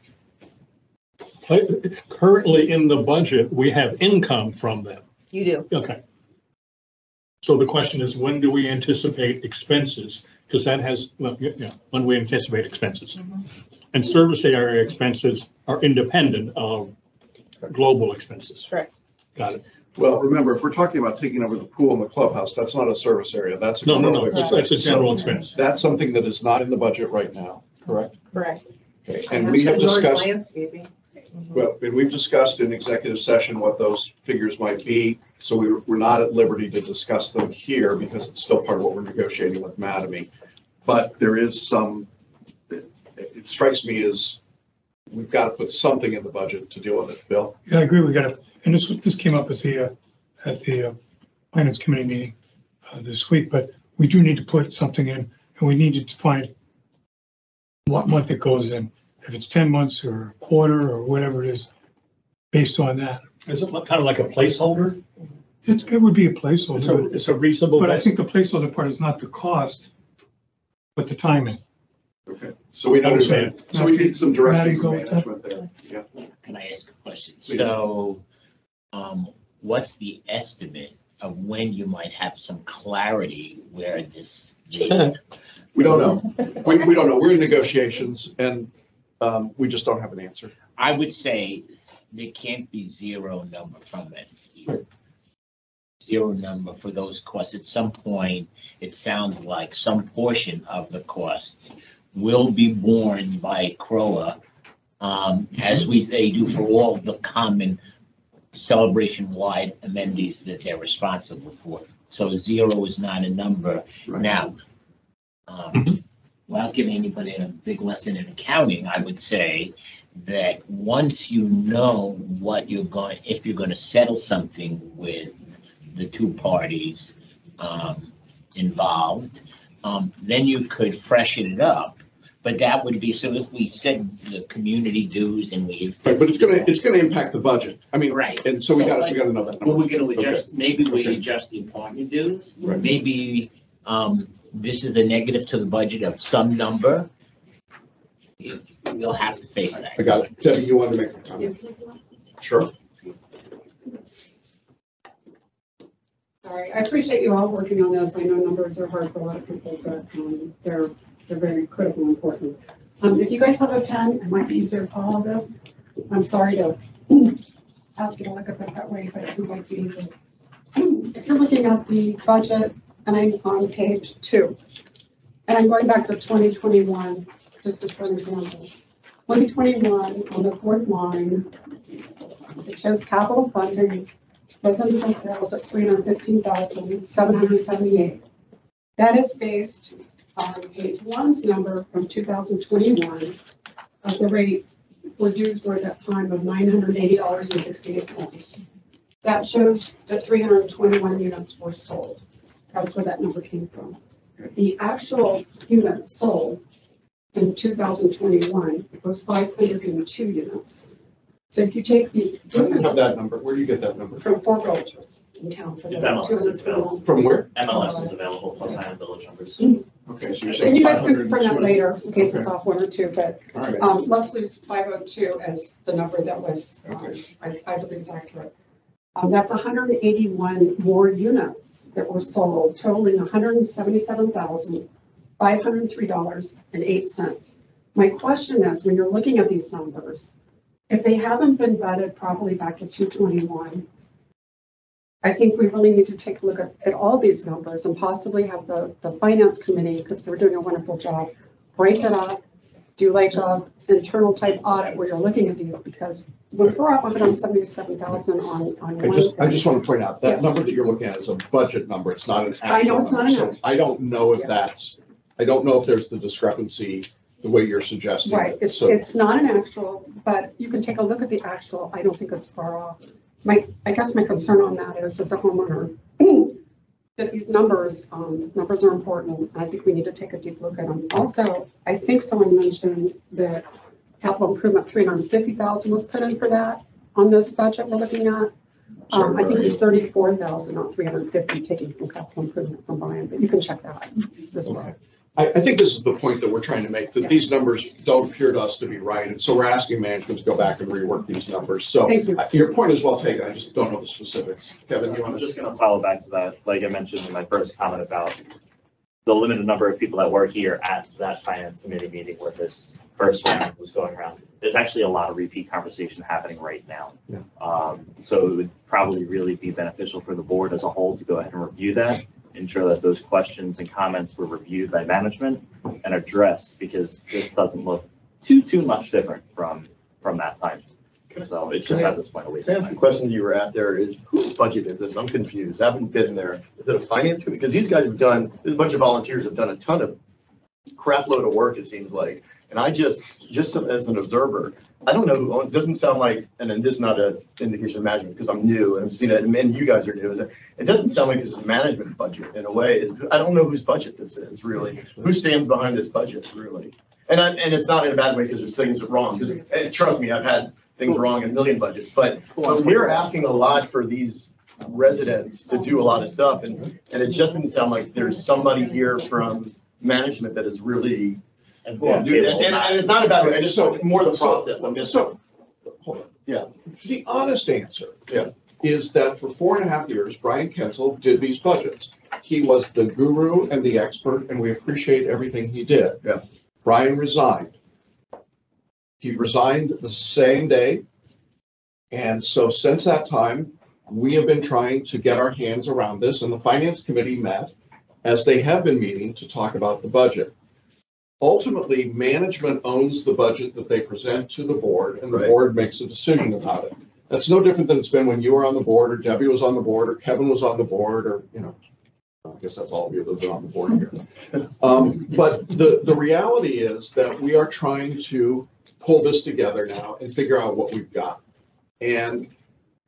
Currently in the budget, we have income from them. You do. Okay. So the question is, when do we anticipate expenses? Because that has, when we anticipate expenses. And service area expenses are independent of global expenses. Correct. Got it. Well, remember, if we're talking about taking over the pool and the clubhouse, that's not a service area. That's a No. expense. That's a general So expense. That's something that is not in the budget right now, correct? Correct. Okay, and we have discussed, landscaping. well, and we've discussed in executive session what those figures might be. So we're not at liberty to discuss them here because it's still part of what we're negotiating with Mattamy. But there is some, it strikes me as we've got to put something in the budget to deal with it. Bill? Yeah, I agree. We got to, and this came up at the finance committee meeting this week, but we do need to put something in, and we need to find what month it goes in. If it's 10 months or a quarter or whatever it is, based on that. Is it kind of like a placeholder? It would be a placeholder. It's a reasonable. But I think the placeholder part is not the cost, but the timing. Okay, so we understand. So we need some direction from Matty, go management there. Yeah. Can I ask a question? Please. So, what's the estimate of when you might have some clarity where this. We don't know. We don't know. We're in negotiations and we just don't have an answer. I would say there can't be zero number from it. Zero number for those costs. At some point, it sounds like some portion of the costs will be borne by CROA, as they do for all the common celebration-wide amenities that they're responsible for. So zero is not a number. Right. Now, without giving anybody a big lesson in accounting, I would say that once you know what you're going, if you're going to settle something with the two parties involved, then you could freshen it up. But that would be, so if we said the community dues and we. Right, but it's gonna impact the budget. I mean, right. And so we gotta know that. Well, we're gonna adjust, maybe we adjust the apartment dues. Right. Maybe this is a negative to the budget of some number. We'll have to face that. I got it. Debbie, you want to make a comment? Sure. Sorry, I appreciate you all working on this. I know numbers are hard for a lot of people, but they're very critical and important. If you guys have a pen, it might be easier to follow this. I'm sorry to ask you to look at it that way, but it might be easier. If you're looking at the budget, and I'm on page 2, and I'm going back to 2021, just for an example. 2021, on the fourth line, it shows capital funding, residential sales at $315,778. That is based on page 1's number from 2021 of the rate where dues were at that time of $980.68. That shows that 321 units were sold. That's where that number came from. The actual units sold in 2021 was 502 units. So if you take the. I don't have that number. Where do you get that number? From 4 realtors in town. It's MLS is available. From where? MLS is available, plus I have village numbers. Okay, so you're saying. And you guys can confirm that later in case it's off 1 or 2, but All right. let's lose 502 as the number that was, I believe is accurate. That's 181 more units that were sold, totaling $177,503.08. My question is, when you're looking at these numbers, if they haven't been vetted properly back to 221, I think we really need to take a look at all these numbers and possibly have the finance committee, because they're doing a wonderful job, break it up, do like a internal type audit where you're looking at these, because when we're up 177,000 on I just want to point out that number that you're looking at is a budget number. It's not an actual. I know it's not an actual. I don't know if I don't know if there's the discrepancy the way you're suggesting. Right, it's not an actual, but you can take a look at the actual. I don't think it's far off. I guess my concern on that is, as a homeowner, that these numbers are important. I think we need to take a deep look at them. Also, I think someone mentioned that capital improvement, 350,000 was put in for that on this budget we're looking at. I think it's 34,000, not 350, taking from capital improvement from Brian, but you can check that as well. I think this is the point that we're trying to make, that these numbers don't appear to us to be right. And so we're asking management to go back and rework these numbers. So your point is well taken. I just don't know the specifics. Kevin, you want I'm just going to follow back to that. Like I mentioned in my first comment about the limited number of people that were here at that finance committee meeting where this first round was going around. There's actually a lot of repeat conversation happening right now. Yeah. So it would probably really be beneficial for the board as a whole to go ahead and review that, ensure that those questions and comments were reviewed by management and addressed, because this doesn't look too much different from that time. So it's just at this point a waste of Sam, time. the question you were at there is, whose budget is this? I'm confused. I haven't been there. Is it a finance committee? Because these guys have done, there's a bunch of volunteers have done a ton of crap load of work, it seems like. And I just as an observer, I don't know who owns, it doesn't sound like, and this is not an indication of management because I'm new and I've seen it, and you guys are new. It doesn't sound like this is a management budget in a way. I don't know whose budget this is really. Who stands behind this budget really? And it's not in a bad way because there's things wrong. Because trust me, I've had things wrong in a million budgets. But we're asking a lot for these residents to do a lot of stuff, and it just doesn't sound like there's somebody here from management that is really. And it's not a bad way. I just more the process. Yeah. The honest answer is that for 4.5 years, Brian Kensel did these budgets. He was the guru and the expert, and we appreciate everything he did. Yeah. Brian resigned. He resigned the same day. And so since that time, we have been trying to get our hands around this, and the Finance Committee met, as they have been meeting, to talk about the budget. Ultimately, management owns the budget that they present to the board, and the board makes a decision about it. That's no different than it's been when you were on the board, or Debbie was on the board, or Kevin was on the board, or, you know, I guess that's all of you that have been on the board here. But the reality is that we are trying to pull this together now and figure out what we've got. And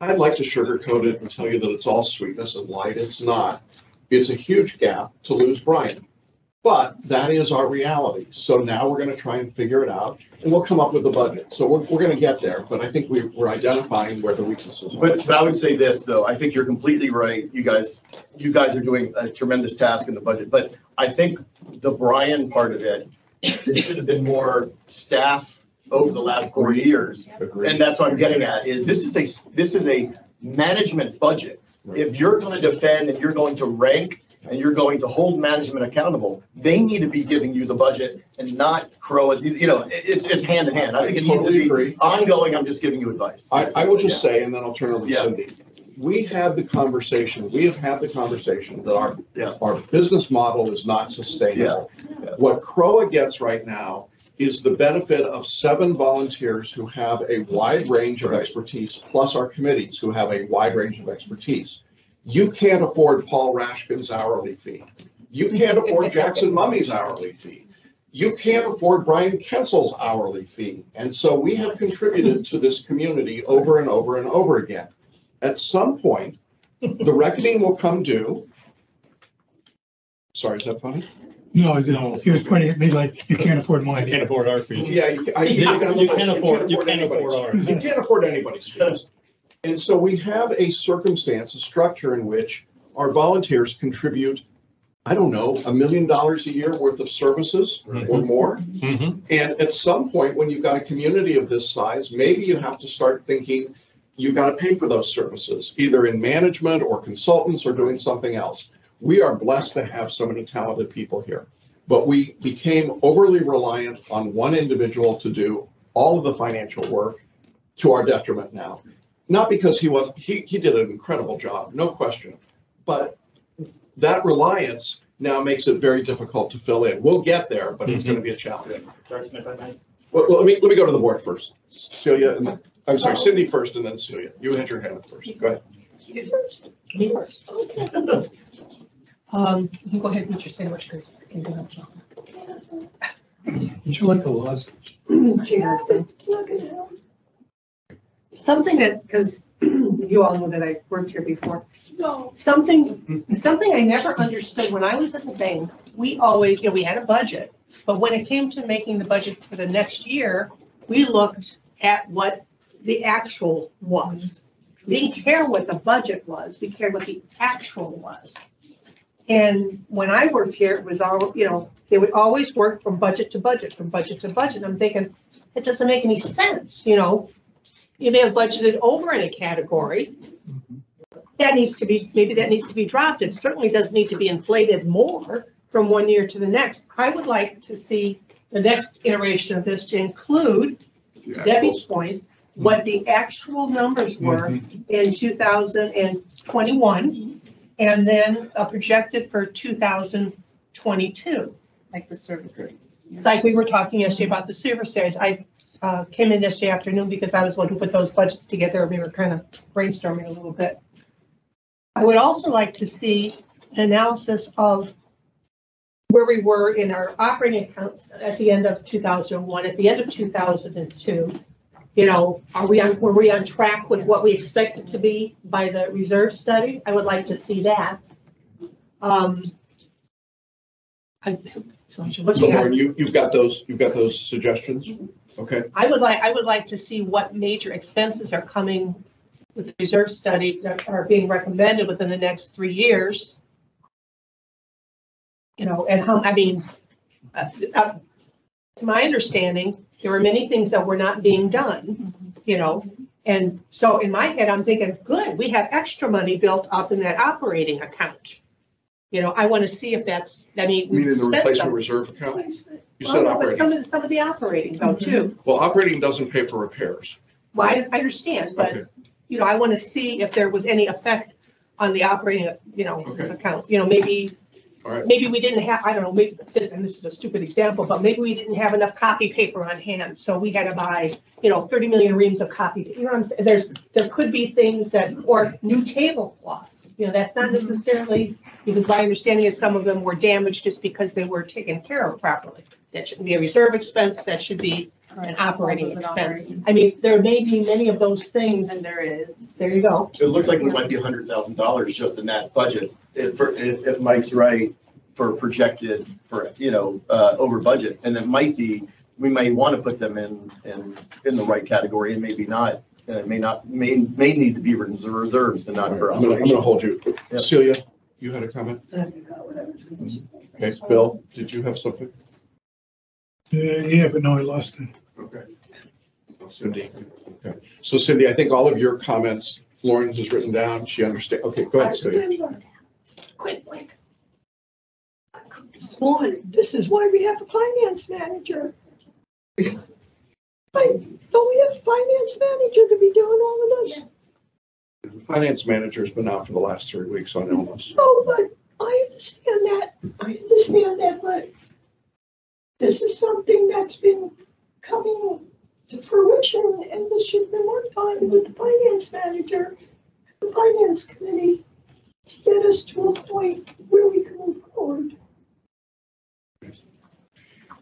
I'd like to sugarcoat it and tell you that it's all sweetness and light. It's not. It's a huge gap to lose Brian. But that is our reality. So now we're going to try and figure it out, and we'll come up with a budget. So we're going to get there, but I think we're identifying where the weaknesses are. But I would say this, though, I think you're completely right. You guys are doing a tremendous task in the budget, but I think the Brian part of it, there should have been more staff over the last 4 years. And that's what I'm getting at, is this is a management budget. If you're going to defend and you're going to rank and you're going to hold management accountable, they need to be giving you the budget and not CROA. You know, it's hand in hand. I think it needs to be ongoing. I'm just giving you advice. I will just say, and then I'll turn it over to Cindy. We have had the conversation that our business model is not sustainable. What CROA gets right now is the benefit of 7 volunteers who have a wide range of expertise, plus our committees who have a wide range of expertise. You can't afford Paul Rashkin's hourly fee. You can't afford Jackson Mummy's hourly fee. You can't afford Brian Kensel's hourly fee. And so we have contributed to this community over and over and over again. At some point, the reckoning will come due. Sorry, is that funny? No, he was pointing at me like, you can't afford mine. You can't afford our fees. Yeah, you can't afford ours. You can't afford anybody's fees. And so we have a circumstance, a structure in which our volunteers contribute, I don't know, $1 million a year worth of services or more. And at some point, when you've got a community of this size, maybe you have to start thinking you've got to pay for those services, either in management or consultants or doing something else. We are blessed to have so many talented people here, but we became overly reliant on one individual to do all of the financial work, to our detriment now. Not because he did an incredible job, no question, but that reliance now makes it very difficult to fill in. We'll get there, but it's going to be a challenge. Well, let me go to the board first. Celia, I'm sorry, Cindy first, and then Celia. You had your hand up first. Go ahead. You first. Me first. Okay. You can go ahead and eat your sandwich because I can do that. Would you like a lozenge? Something that, because you all know that I worked here before. No. Something I never understood when I was at the bank, we always, we had a budget, but when it came to making the budget for the next year, we looked at what the actual was. We didn't care what the budget was, we cared what the actual was. And when I worked here, it was all, they would always work from budget to budget, from budget to budget. I'm thinking, it doesn't make any sense, You may have budgeted over in a category. Maybe that needs to be dropped. It certainly does need to be inflated more from one year to the next. I would like to see the next iteration of this to include, Debbie's point, what the actual numbers were in 2021, and then projected for 2022. Like the service areas. Like we were talking yesterday about the service areas. I came in yesterday afternoon because I was one who put those budgets together. We were kind of brainstorming a little bit. I would also like to see an analysis of where we were in our operating accounts at the end of 2001, at the end of 2002. Were we on track with what we expected to be by the reserve study? I would like to see that. Lauren, you've got those suggestions? Okay. I would like to see what major expenses are coming with the reserve study that are being recommended within the next 3 years. And how, to my understanding, there were many things that were not being done, And so in my head, I'm thinking, good, we have extra money built up in that operating account. You know, I want to see if that's, I mean. You mean in the spent replacement some- reserve account? You Well, said no, but operating. some of the operating though too. Well, operating doesn't pay for repairs. Well, I understand, Okay. but, you know, I want to see if there was any effect on the operating, you know, Okay. account. You know, maybe, All right. maybe we didn't have, I don't know, maybe, and this is a stupid example, but maybe we didn't have enough copy paper on hand. So we had to buy, you know, 30 million reams of copy. You know what I'm saying? There could be things that, or new tablecloths. You know, that's not necessarily, because my understanding is some of them were damaged just because they were taken care of properly. That shouldn't be a reserve expense, that should be an operating expense. I mean, there may be many of those things. And there is. There you go. It looks like it might be $100,000 just in that budget, if Mike's right, for projected, for, you know, over budget. And it might be, we may want to put them in the right category and maybe not. And it may need to be reserves and not for I'm gonna operations. hold you. Yep. Celia, you had a comment? Okay, Bill, did you have something? Yeah, but no, I lost it. Okay. Cindy, okay. So Cindy, I think all of your comments, Florence has written down, she understands. Okay, go ahead, Celia. Quick. One, this is why we have a finance manager. Don't we have a finance manager to be doing all of this? The finance manager's been out for the last 3 weeks on illness. Oh, but I understand that, but this is something that's been coming to fruition, and this should have been worked on with the finance manager, the finance committee, to get us to a point where we can move forward.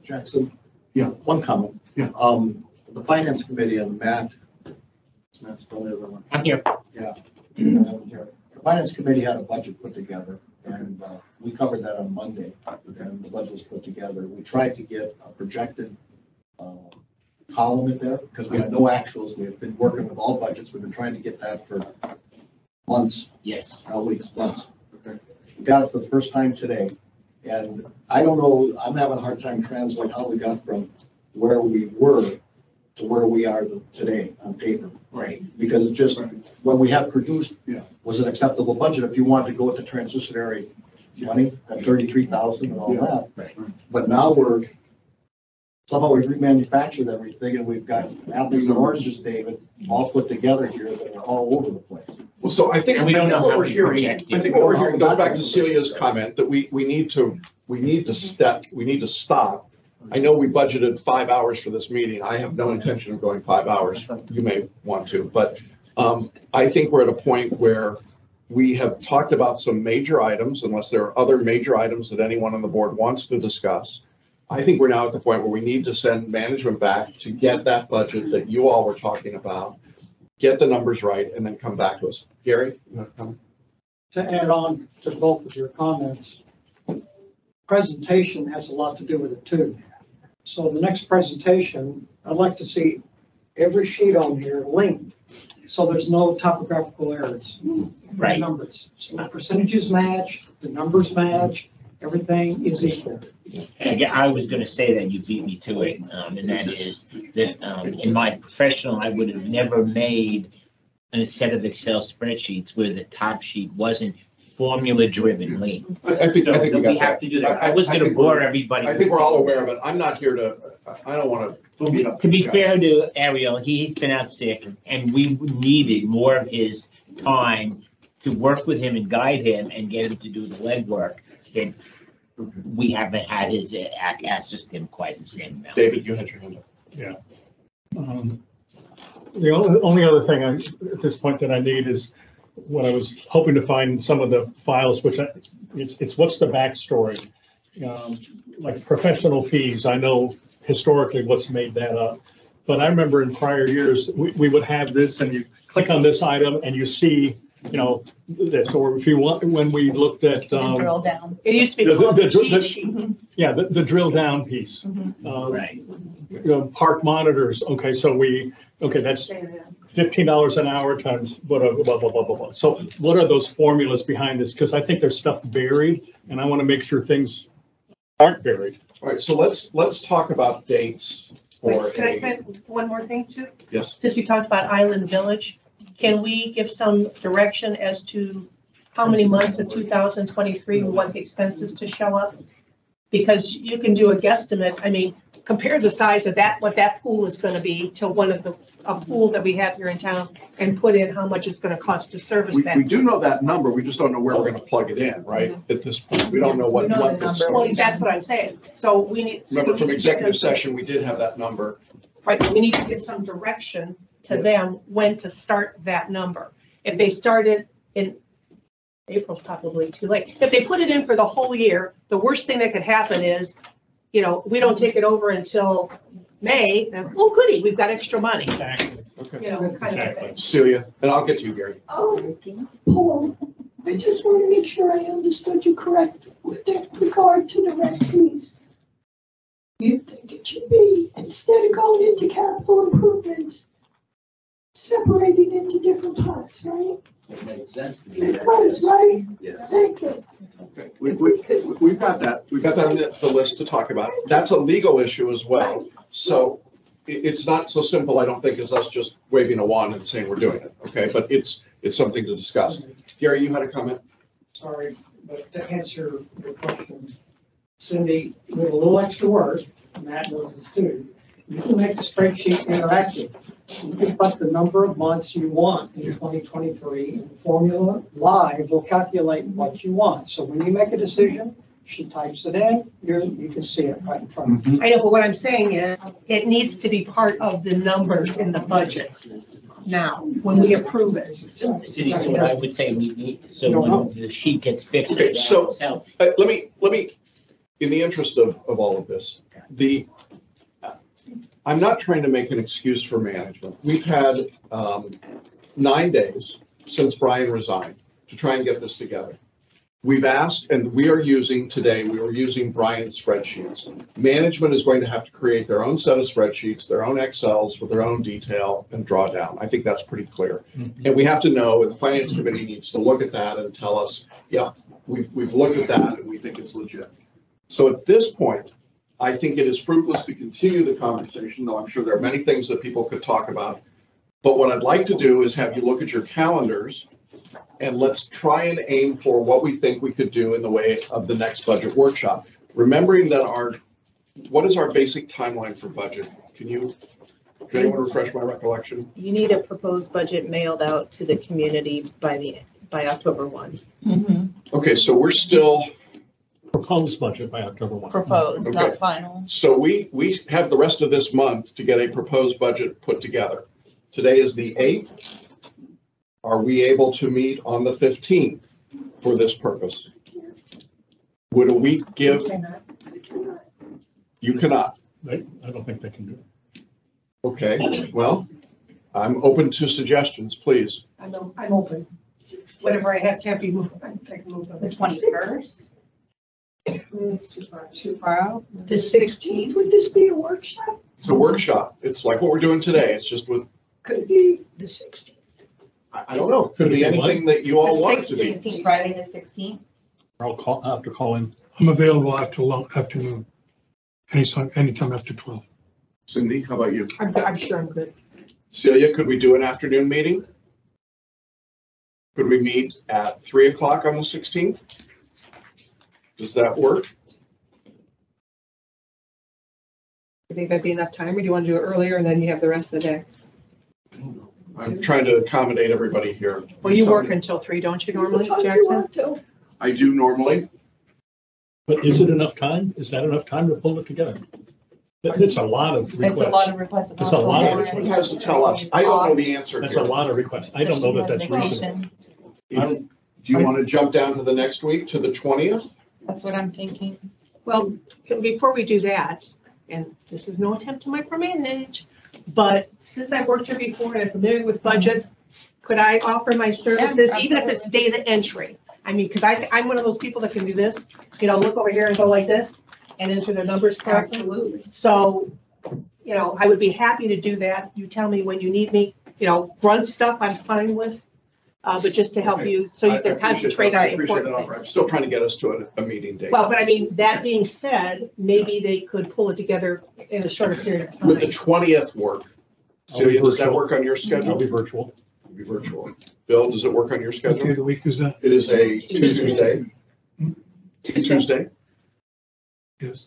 Jackson? Yeah. One comment. Yeah. The finance committee and Matt's still there. I'm here. Yeah. The finance committee had a budget put together, and we covered that on Monday, and the budget was put together. We tried to get a projected column in there, because we had no actuals. We have been working with all budgets. We've been trying to get that for months. Yes. Not weeks, months. We got it for the first time today, and I don't know, I'm having a hard time translating how we got from where we were to where we are today on paper. Right. Because it just, when we have produced, was an acceptable budget if you wanted to go with the transitory money at 33,000 and all that. Right. But now somehow we've remanufactured everything, and we've got apples and oranges, David, all put together here that are all over the place. Well, so I think And we don't know what how we're we hearing, project I it. think what we're hearing goes back to Celia's comment that we need to stop. I know we budgeted 5 hours for this meeting. I have no intention of going 5 hours. You may want to, but I think we're at a point where we have talked about some major items, unless there are other major items that anyone on the board wants to discuss. I think we're now at the point where we need to send management back to get that budget that you all were talking about, get the numbers right, and then come back to us. Gary, you want to come? To add on to both of your comments, presentation has a lot to do with it too. So the next presentation, I'd like to see every sheet on here linked, so there's no topographical errors. Right. Numbers, so the percentages match, the numbers match, everything is equal. And again, I was gonna say that you beat me to it, and that is that, in my professional, I would have never made a set of Excel spreadsheets where the top sheet wasn't formula-driven lean. I think So we got we have to do that. I was gonna bore everybody. I think we're all aware of it. I'm not here to, I don't want to. To be fair to Ariel, he's been out sick, and we needed more of his time to work with him and guide him and get him to do the legwork. And we haven't had his access to him quite the same amount. David, you had your hand up. Yeah. The only other thing at this point that I need is what I was hoping to find some of the files, which it's what's the backstory? Like professional fees, I know historically what's made that up. But I remember in prior years, we would have this and you click on this item and you see, this, or if you want, when we looked at. Drill down. It used to be called the cheat the sheet. Yeah, the drill down piece. Right. Park monitors, okay, so that's $15 an hour times whatever, blah, blah, blah, blah, blah. So what are those formulas behind this? Because I think there's stuff buried and I want to make sure things aren't buried. All right, so let's talk about dates for Can I, a, one more thing too? yes, Since we talked about Island Village, can we give some direction as to how many months of 2023 we want the expenses to show up? Because you can do a guesstimate, I mean, compare the size of that, what that pool is gonna be to one of the, a pool that we have here in town and put in how much it's gonna cost to service we, that. we do know that number, we just don't know where we're gonna plug it in, right? At this point, we don't know what We know the month it's number. Well, starting. that's what I'm saying. So we need. Remember from executive session, we did have that number. Right, we need to give some direction to them when to start that number. If they started in April's probably too late. If they put it in for the whole year, the worst thing that could happen is, you know, we don't take it over until May, and oh goody, we've got extra money, Exactly. Okay. you know, kind of thing. Celia, and I'll get to you, Gary. Oh, Paul, I just want to make sure I understood you correct with regard to the rent fees. You think it should be, instead of going into capital improvements, separated into different pots, right? It makes sense to me. It does, right? Yes. Thank you. Okay, we've got that. We've got that on the list to talk about. That's a legal issue as well. So it's not so simple, I don't think, as us just waving a wand and saying we're doing it, okay? But it's something to discuss. Gary, you had a comment? Sorry, but to answer your question, Cindy, with a little extra work, and Matt knows this too, you can make the spreadsheet interactive. You can put the number of months you want in 2023, and the formula live will calculate what you want. So when you make a decision, she types it in, you can see it right in front of you. I know, but what I'm saying is, it needs to be part of the numbers in the budget now, when we approve it. City, so I would say we need, so when the sheet gets fixed. Okay, so itself, let me, in the interest of all of this, I'm not trying to make an excuse for management. We've had 9 days since Brian resigned to try and get this together. We've asked, and we were using Brian's spreadsheets. Management is going to have to create their own set of spreadsheets, their own Excels with their own detail and draw down. I think that's pretty clear. And we have to know, and the finance committee needs to look at that and tell us, yeah, we've looked at that and we think it's legit. So at this point, I think it is fruitless to continue the conversation, though I'm sure there are many things that people could talk about. But what I'd like to do is have you look at your calendars and let's try and aim for what we think we could do in the way of the next budget workshop. Remembering that what is our basic timeline for budget? Can anyone refresh my recollection? You need a proposed budget mailed out to the community by October 1. Okay, so we're still. Proposed budget by October 1. Proposed, Okay. not final. So we have the rest of this month to get a proposed budget put together. Today is the 8th. Are we able to meet on the 15th for this purpose? Would a week give? You cannot. I don't think they can do it. Okay, well, I'm open to suggestions, please. I'm open. Whatever I have can't be moved. I can move on. The 21st? It's too far out. The 16th, would this be a workshop? It's a workshop. It's like what we're doing today. It's just with, Could it be the 16th? I don't know. Could be anything that you all want it to be. 16th, Friday the 16th? I'll have to call in. I'm available afternoon, anytime after 12. Cindy, how about you? I'm sure I'm good. Celia, could we do an afternoon meeting? Could we meet at 3 o'clock on the 16th? Does that work? You think that'd be enough time, or do you want to do it earlier and then you have the rest of the day? I'm trying to accommodate everybody here. Well, you work until 3, don't you normally, What time do you Jackson? want to? I do normally. But is it enough time? Is that enough time to pull it together? It's a lot of requests. It's a lot of requests. It's a lot of Management has to tell us. I don't know the answer That's a here. lot of requests. I don't know that that's reasonable. Do you want to jump down to the next week, to the 20th? That's what I'm thinking. Well, before we do that, and this is no attempt to micromanage, but since I've worked here before and I'm familiar with budgets, could I offer my services, even if it's data entry? I mean, because I'm one of those people that can do this, look over here and go like this and enter the numbers correctly. Absolutely. So, I would be happy to do that. You tell me when you need me, grunt stuff I'm fine with. but just to help you, so you can concentrate on important things. I'm still trying to get us to a meeting date. Well, but I mean, that being said, maybe they could pull it together in a shorter period of time. Would the 20th work? Celia, does that work on your schedule? It'll be virtual. It'll be virtual. Bill, does it work on your What day of schedule? the week is that? It is a Tuesday. Tuesday? Yes.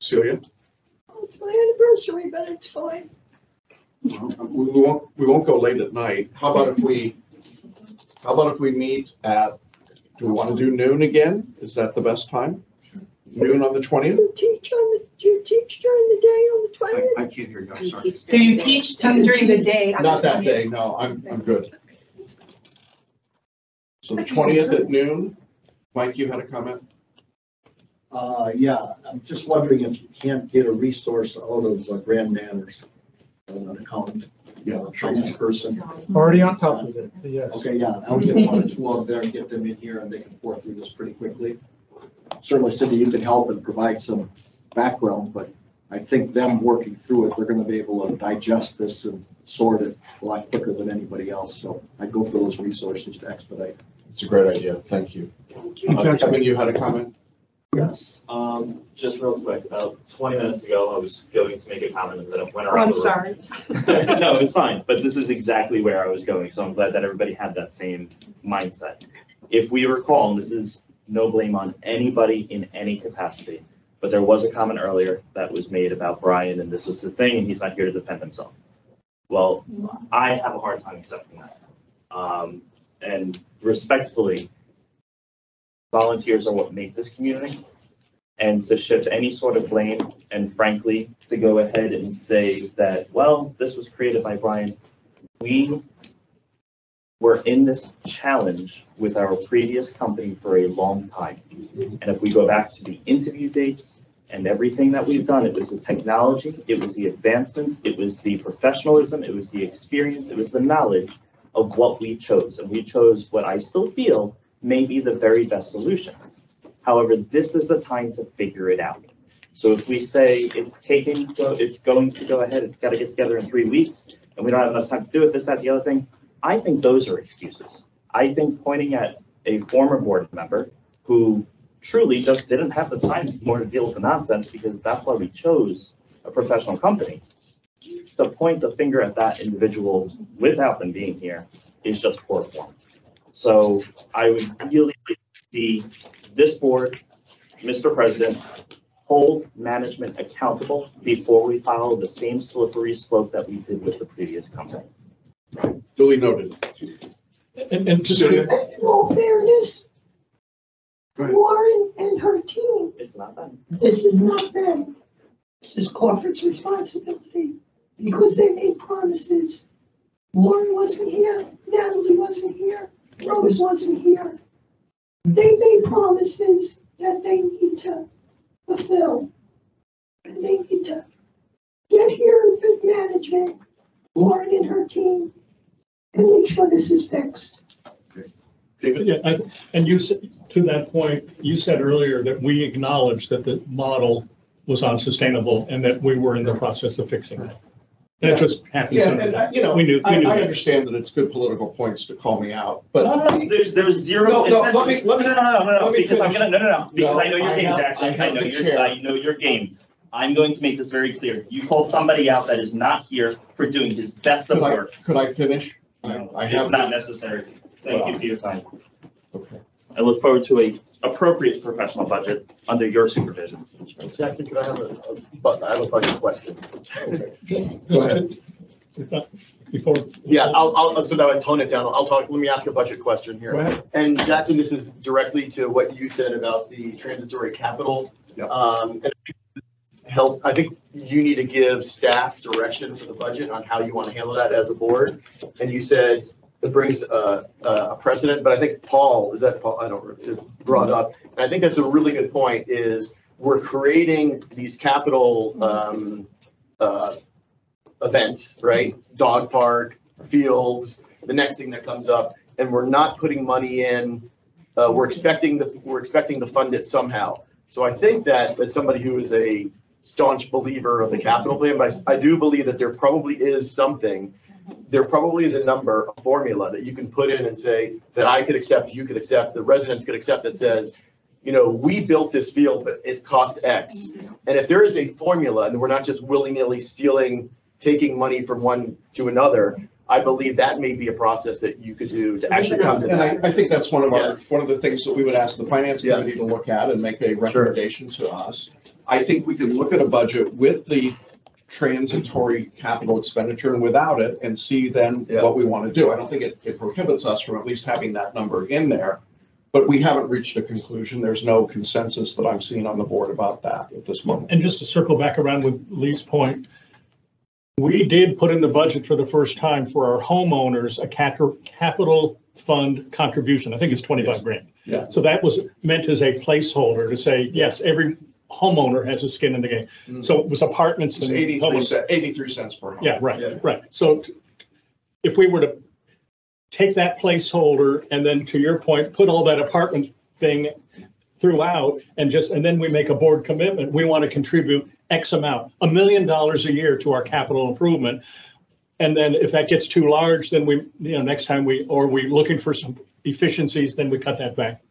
Celia? Oh, it's my anniversary, but it's fine. We won't go late at night. How about if we meet at, do we want to do noon again? Is that the best time? Noon on the 20th? Do you teach during the day on the 20th? I can't hear you, I'm sorry. Do you teach during the day? Not that day, no, I'm good. So the 20th at noon, Mike, you had a comment? Yeah, I'm just wondering if you can't get a resource out of Grand Manners, an accountant, finance person. Already on top of it, yes. Okay, yeah, I'll get one or two out there and get them in here and they can pour through this pretty quickly. Certainly, Cindy, you can help and provide some background, but I think them working through it, they're gonna be able to digest this and sort it a lot quicker than anybody else. So I go for those resources to expedite. It's a great idea, thank you. Kevin, you had a comment? Yes, just real quick, about 20 minutes ago, I was going to make a comment and then it went around. I'm the sorry. room. No, it's fine, but this is exactly where I was going, so I'm glad that everybody had that same mindset. If we recall, and this is no blame on anybody in any capacity, but there was a comment earlier that was made about Brian and this was his thing and he's not here to defend himself. Well, I have a hard time accepting that. And respectfully, volunteers are what make this community. And to shift any sort of blame and frankly, to go ahead and say that, well, this was created by Brian. We were in this challenge with our previous company for a long time. And if we go back to the interview dates and everything that we've done, it was the technology, it was the advancements, it was the professionalism, it was the experience, it was the knowledge of what we chose. And we chose what I still feel may be the very best solution. However, this is the time to figure it out. So if we say it's going to go ahead, it's got to get together in 3 weeks, and we don't have enough time to do it, this, that, the other thing, I think those are excuses. I think pointing at a former board member who truly just didn't have the time anymore to deal with the nonsense because that's why we chose a professional company. To point the finger at that individual without them being here is just poor form. So I would really like to see this board, Mr. President, hold management accountable before we follow the same slippery slope that we did with the previous company. Duly noted. And just In all fairness, Lauren and her team, It's not them. this is not them. This is corporate's responsibility because they made promises. Lauren wasn't here, Natalie wasn't here, Rose wasn't here. They made promises that they need to fulfill. And they need to get here with management, Lauren and her team, and make sure this is fixed. Yeah, and you said, to that point, you said earlier that we acknowledged that the model was unsustainable and that we were in the process of fixing it. That just happens. Yeah, and We knew I that. understand that it's good political points to call me out, but. No, there's zero. No, let me Because I'm gonna, no, because No, I know your game, Jackson. I know your game. I'm going to make this very clear. You called somebody out that is not here for doing his best of work. Could I finish? It's not necessary. Thank you for your time. Okay. I look forward to a appropriate professional budget under your supervision. Jackson, could I have a budget question? Go ahead. Before. Yeah, I'll so that I tone it down. Let me ask a budget question here. Go ahead. And Jackson, this is directly to what you said about the transitory capital. Yep. And health, I think you need to give staff direction for the budget on how you want to handle that as a board. And you said it brings a precedent, but I think Paul, is that Paul? I don't know, brought up. And I think that's a really good point is we're creating these capital events, right? Dog park, fields, the next thing that comes up, and we're not putting money in. We're expecting to fund it somehow. So I think that as somebody who is a staunch believer of the capital plan, but I do believe that there probably is something there probably is a number, a formula that you can put in and say that I could accept, you could accept, the residents could accept that says, you know, we built this field, but it cost X. And if there is a formula and we're not just willy-nilly stealing, taking money from one to another, I believe that may be a process that you could do to actually come to And that. I think that's one of the things that we would ask the finance committee to look at and make a recommendation to us. I think we could look at a budget with the transitory capital expenditure and without it and see then what we want to do. I don't think it prohibits us from at least having that number in there, but we haven't reached a conclusion. There's no consensus that I'm seeing on the board about that at this moment. And just to circle back around with Lee's point, we did put in the budget for the first time for our homeowners, a capital fund contribution. I think it's 25 grand. Yeah. So that was meant as a placeholder to say, yes, every homeowner has a skin in the game. So it was apartments and 83 cents per home. Yeah, right, right. So if we were to take that placeholder and then, to your point, put all that apartment thing throughout and then we make a board commitment, we want to contribute X amount, $1 million a year to our capital improvement. And then if that gets too large, then we, next time we're looking for some efficiencies, then we cut that back.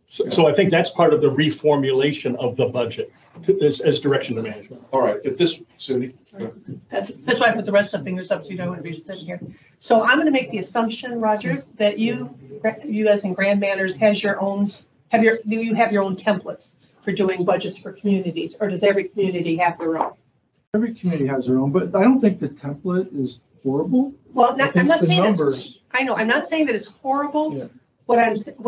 So I think that's part of the reformulation of the budget as direction to management. All right, if this, Cindy. That's why I put the rest of the fingers up, so you don't want to be sitting here. So I'm going to make the assumption, Roger, that you as in Grand Manners do you have your own templates for doing budgets for communities, or does every community have their own? Every community has their own, but I don't think the template is horrible. Well, I'm not saying numbers. I know, I'm not saying that it's horrible. Yeah. What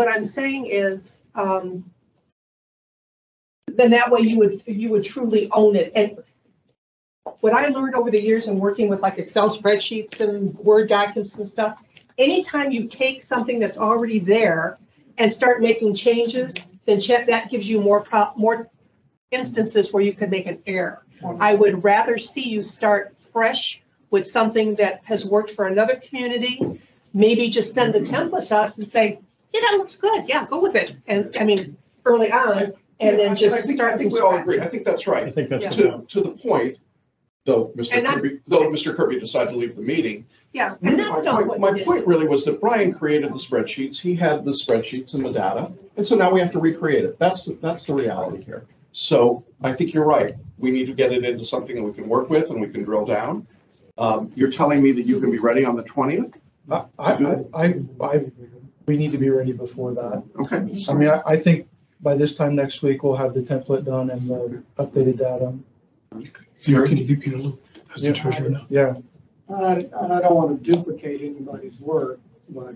I'm saying is, then that way you would truly own it. And what I learned over the years in working with like Excel spreadsheets and Word documents and stuff, anytime you take something that's already there and start making changes, then that gives you more instances where you could make an error. I would rather see you start fresh with something that has worked for another community. Maybe just send the template to us and say, yeah, that looks good. Yeah, go with it. And I mean, early on, and then just I think we all agree. I think that's right. I think that's to the point, though Mr. Kirby decided to leave the meeting. Yeah. My point really was that Brian created the spreadsheets. He had the spreadsheets and the data. And so now we have to recreate it. That's the reality here. So I think you're right. We need to get it into something that we can work with and we can drill down. You're telling me that you can be ready on the 20th? We need to be ready before that. Okay. I mean, I think by this time next week, we'll have the template done and the updated data. You can keep you in the loop as the treasurer now. Yeah. I don't want to duplicate anybody's work, but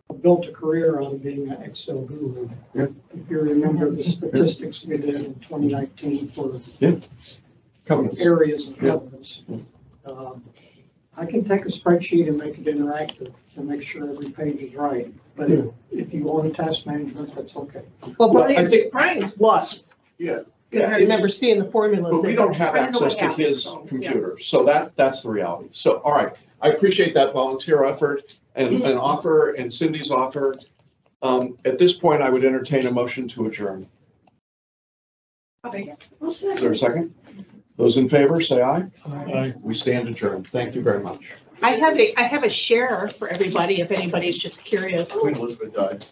I built a career on being an Excel guru. Yeah. If you remember the statistics we did in 2019 for Covenants. areas of governance. I can take a spreadsheet and make it interactive and make sure every page is right. But if you want a task management, that's okay. Well, Brian's was. Yeah. Because I remember seeing the formulas. But we don't have access to his computer, so that's the reality. So, all right, I appreciate that volunteer effort and offer and Cindy's offer. At this point, I would entertain a motion to adjourn. Okay. Is there a second? Those in favor, say aye. Aye. We stand adjourned. Thank you very much. I have a share for everybody if anybody's just curious. Queen Elizabeth died.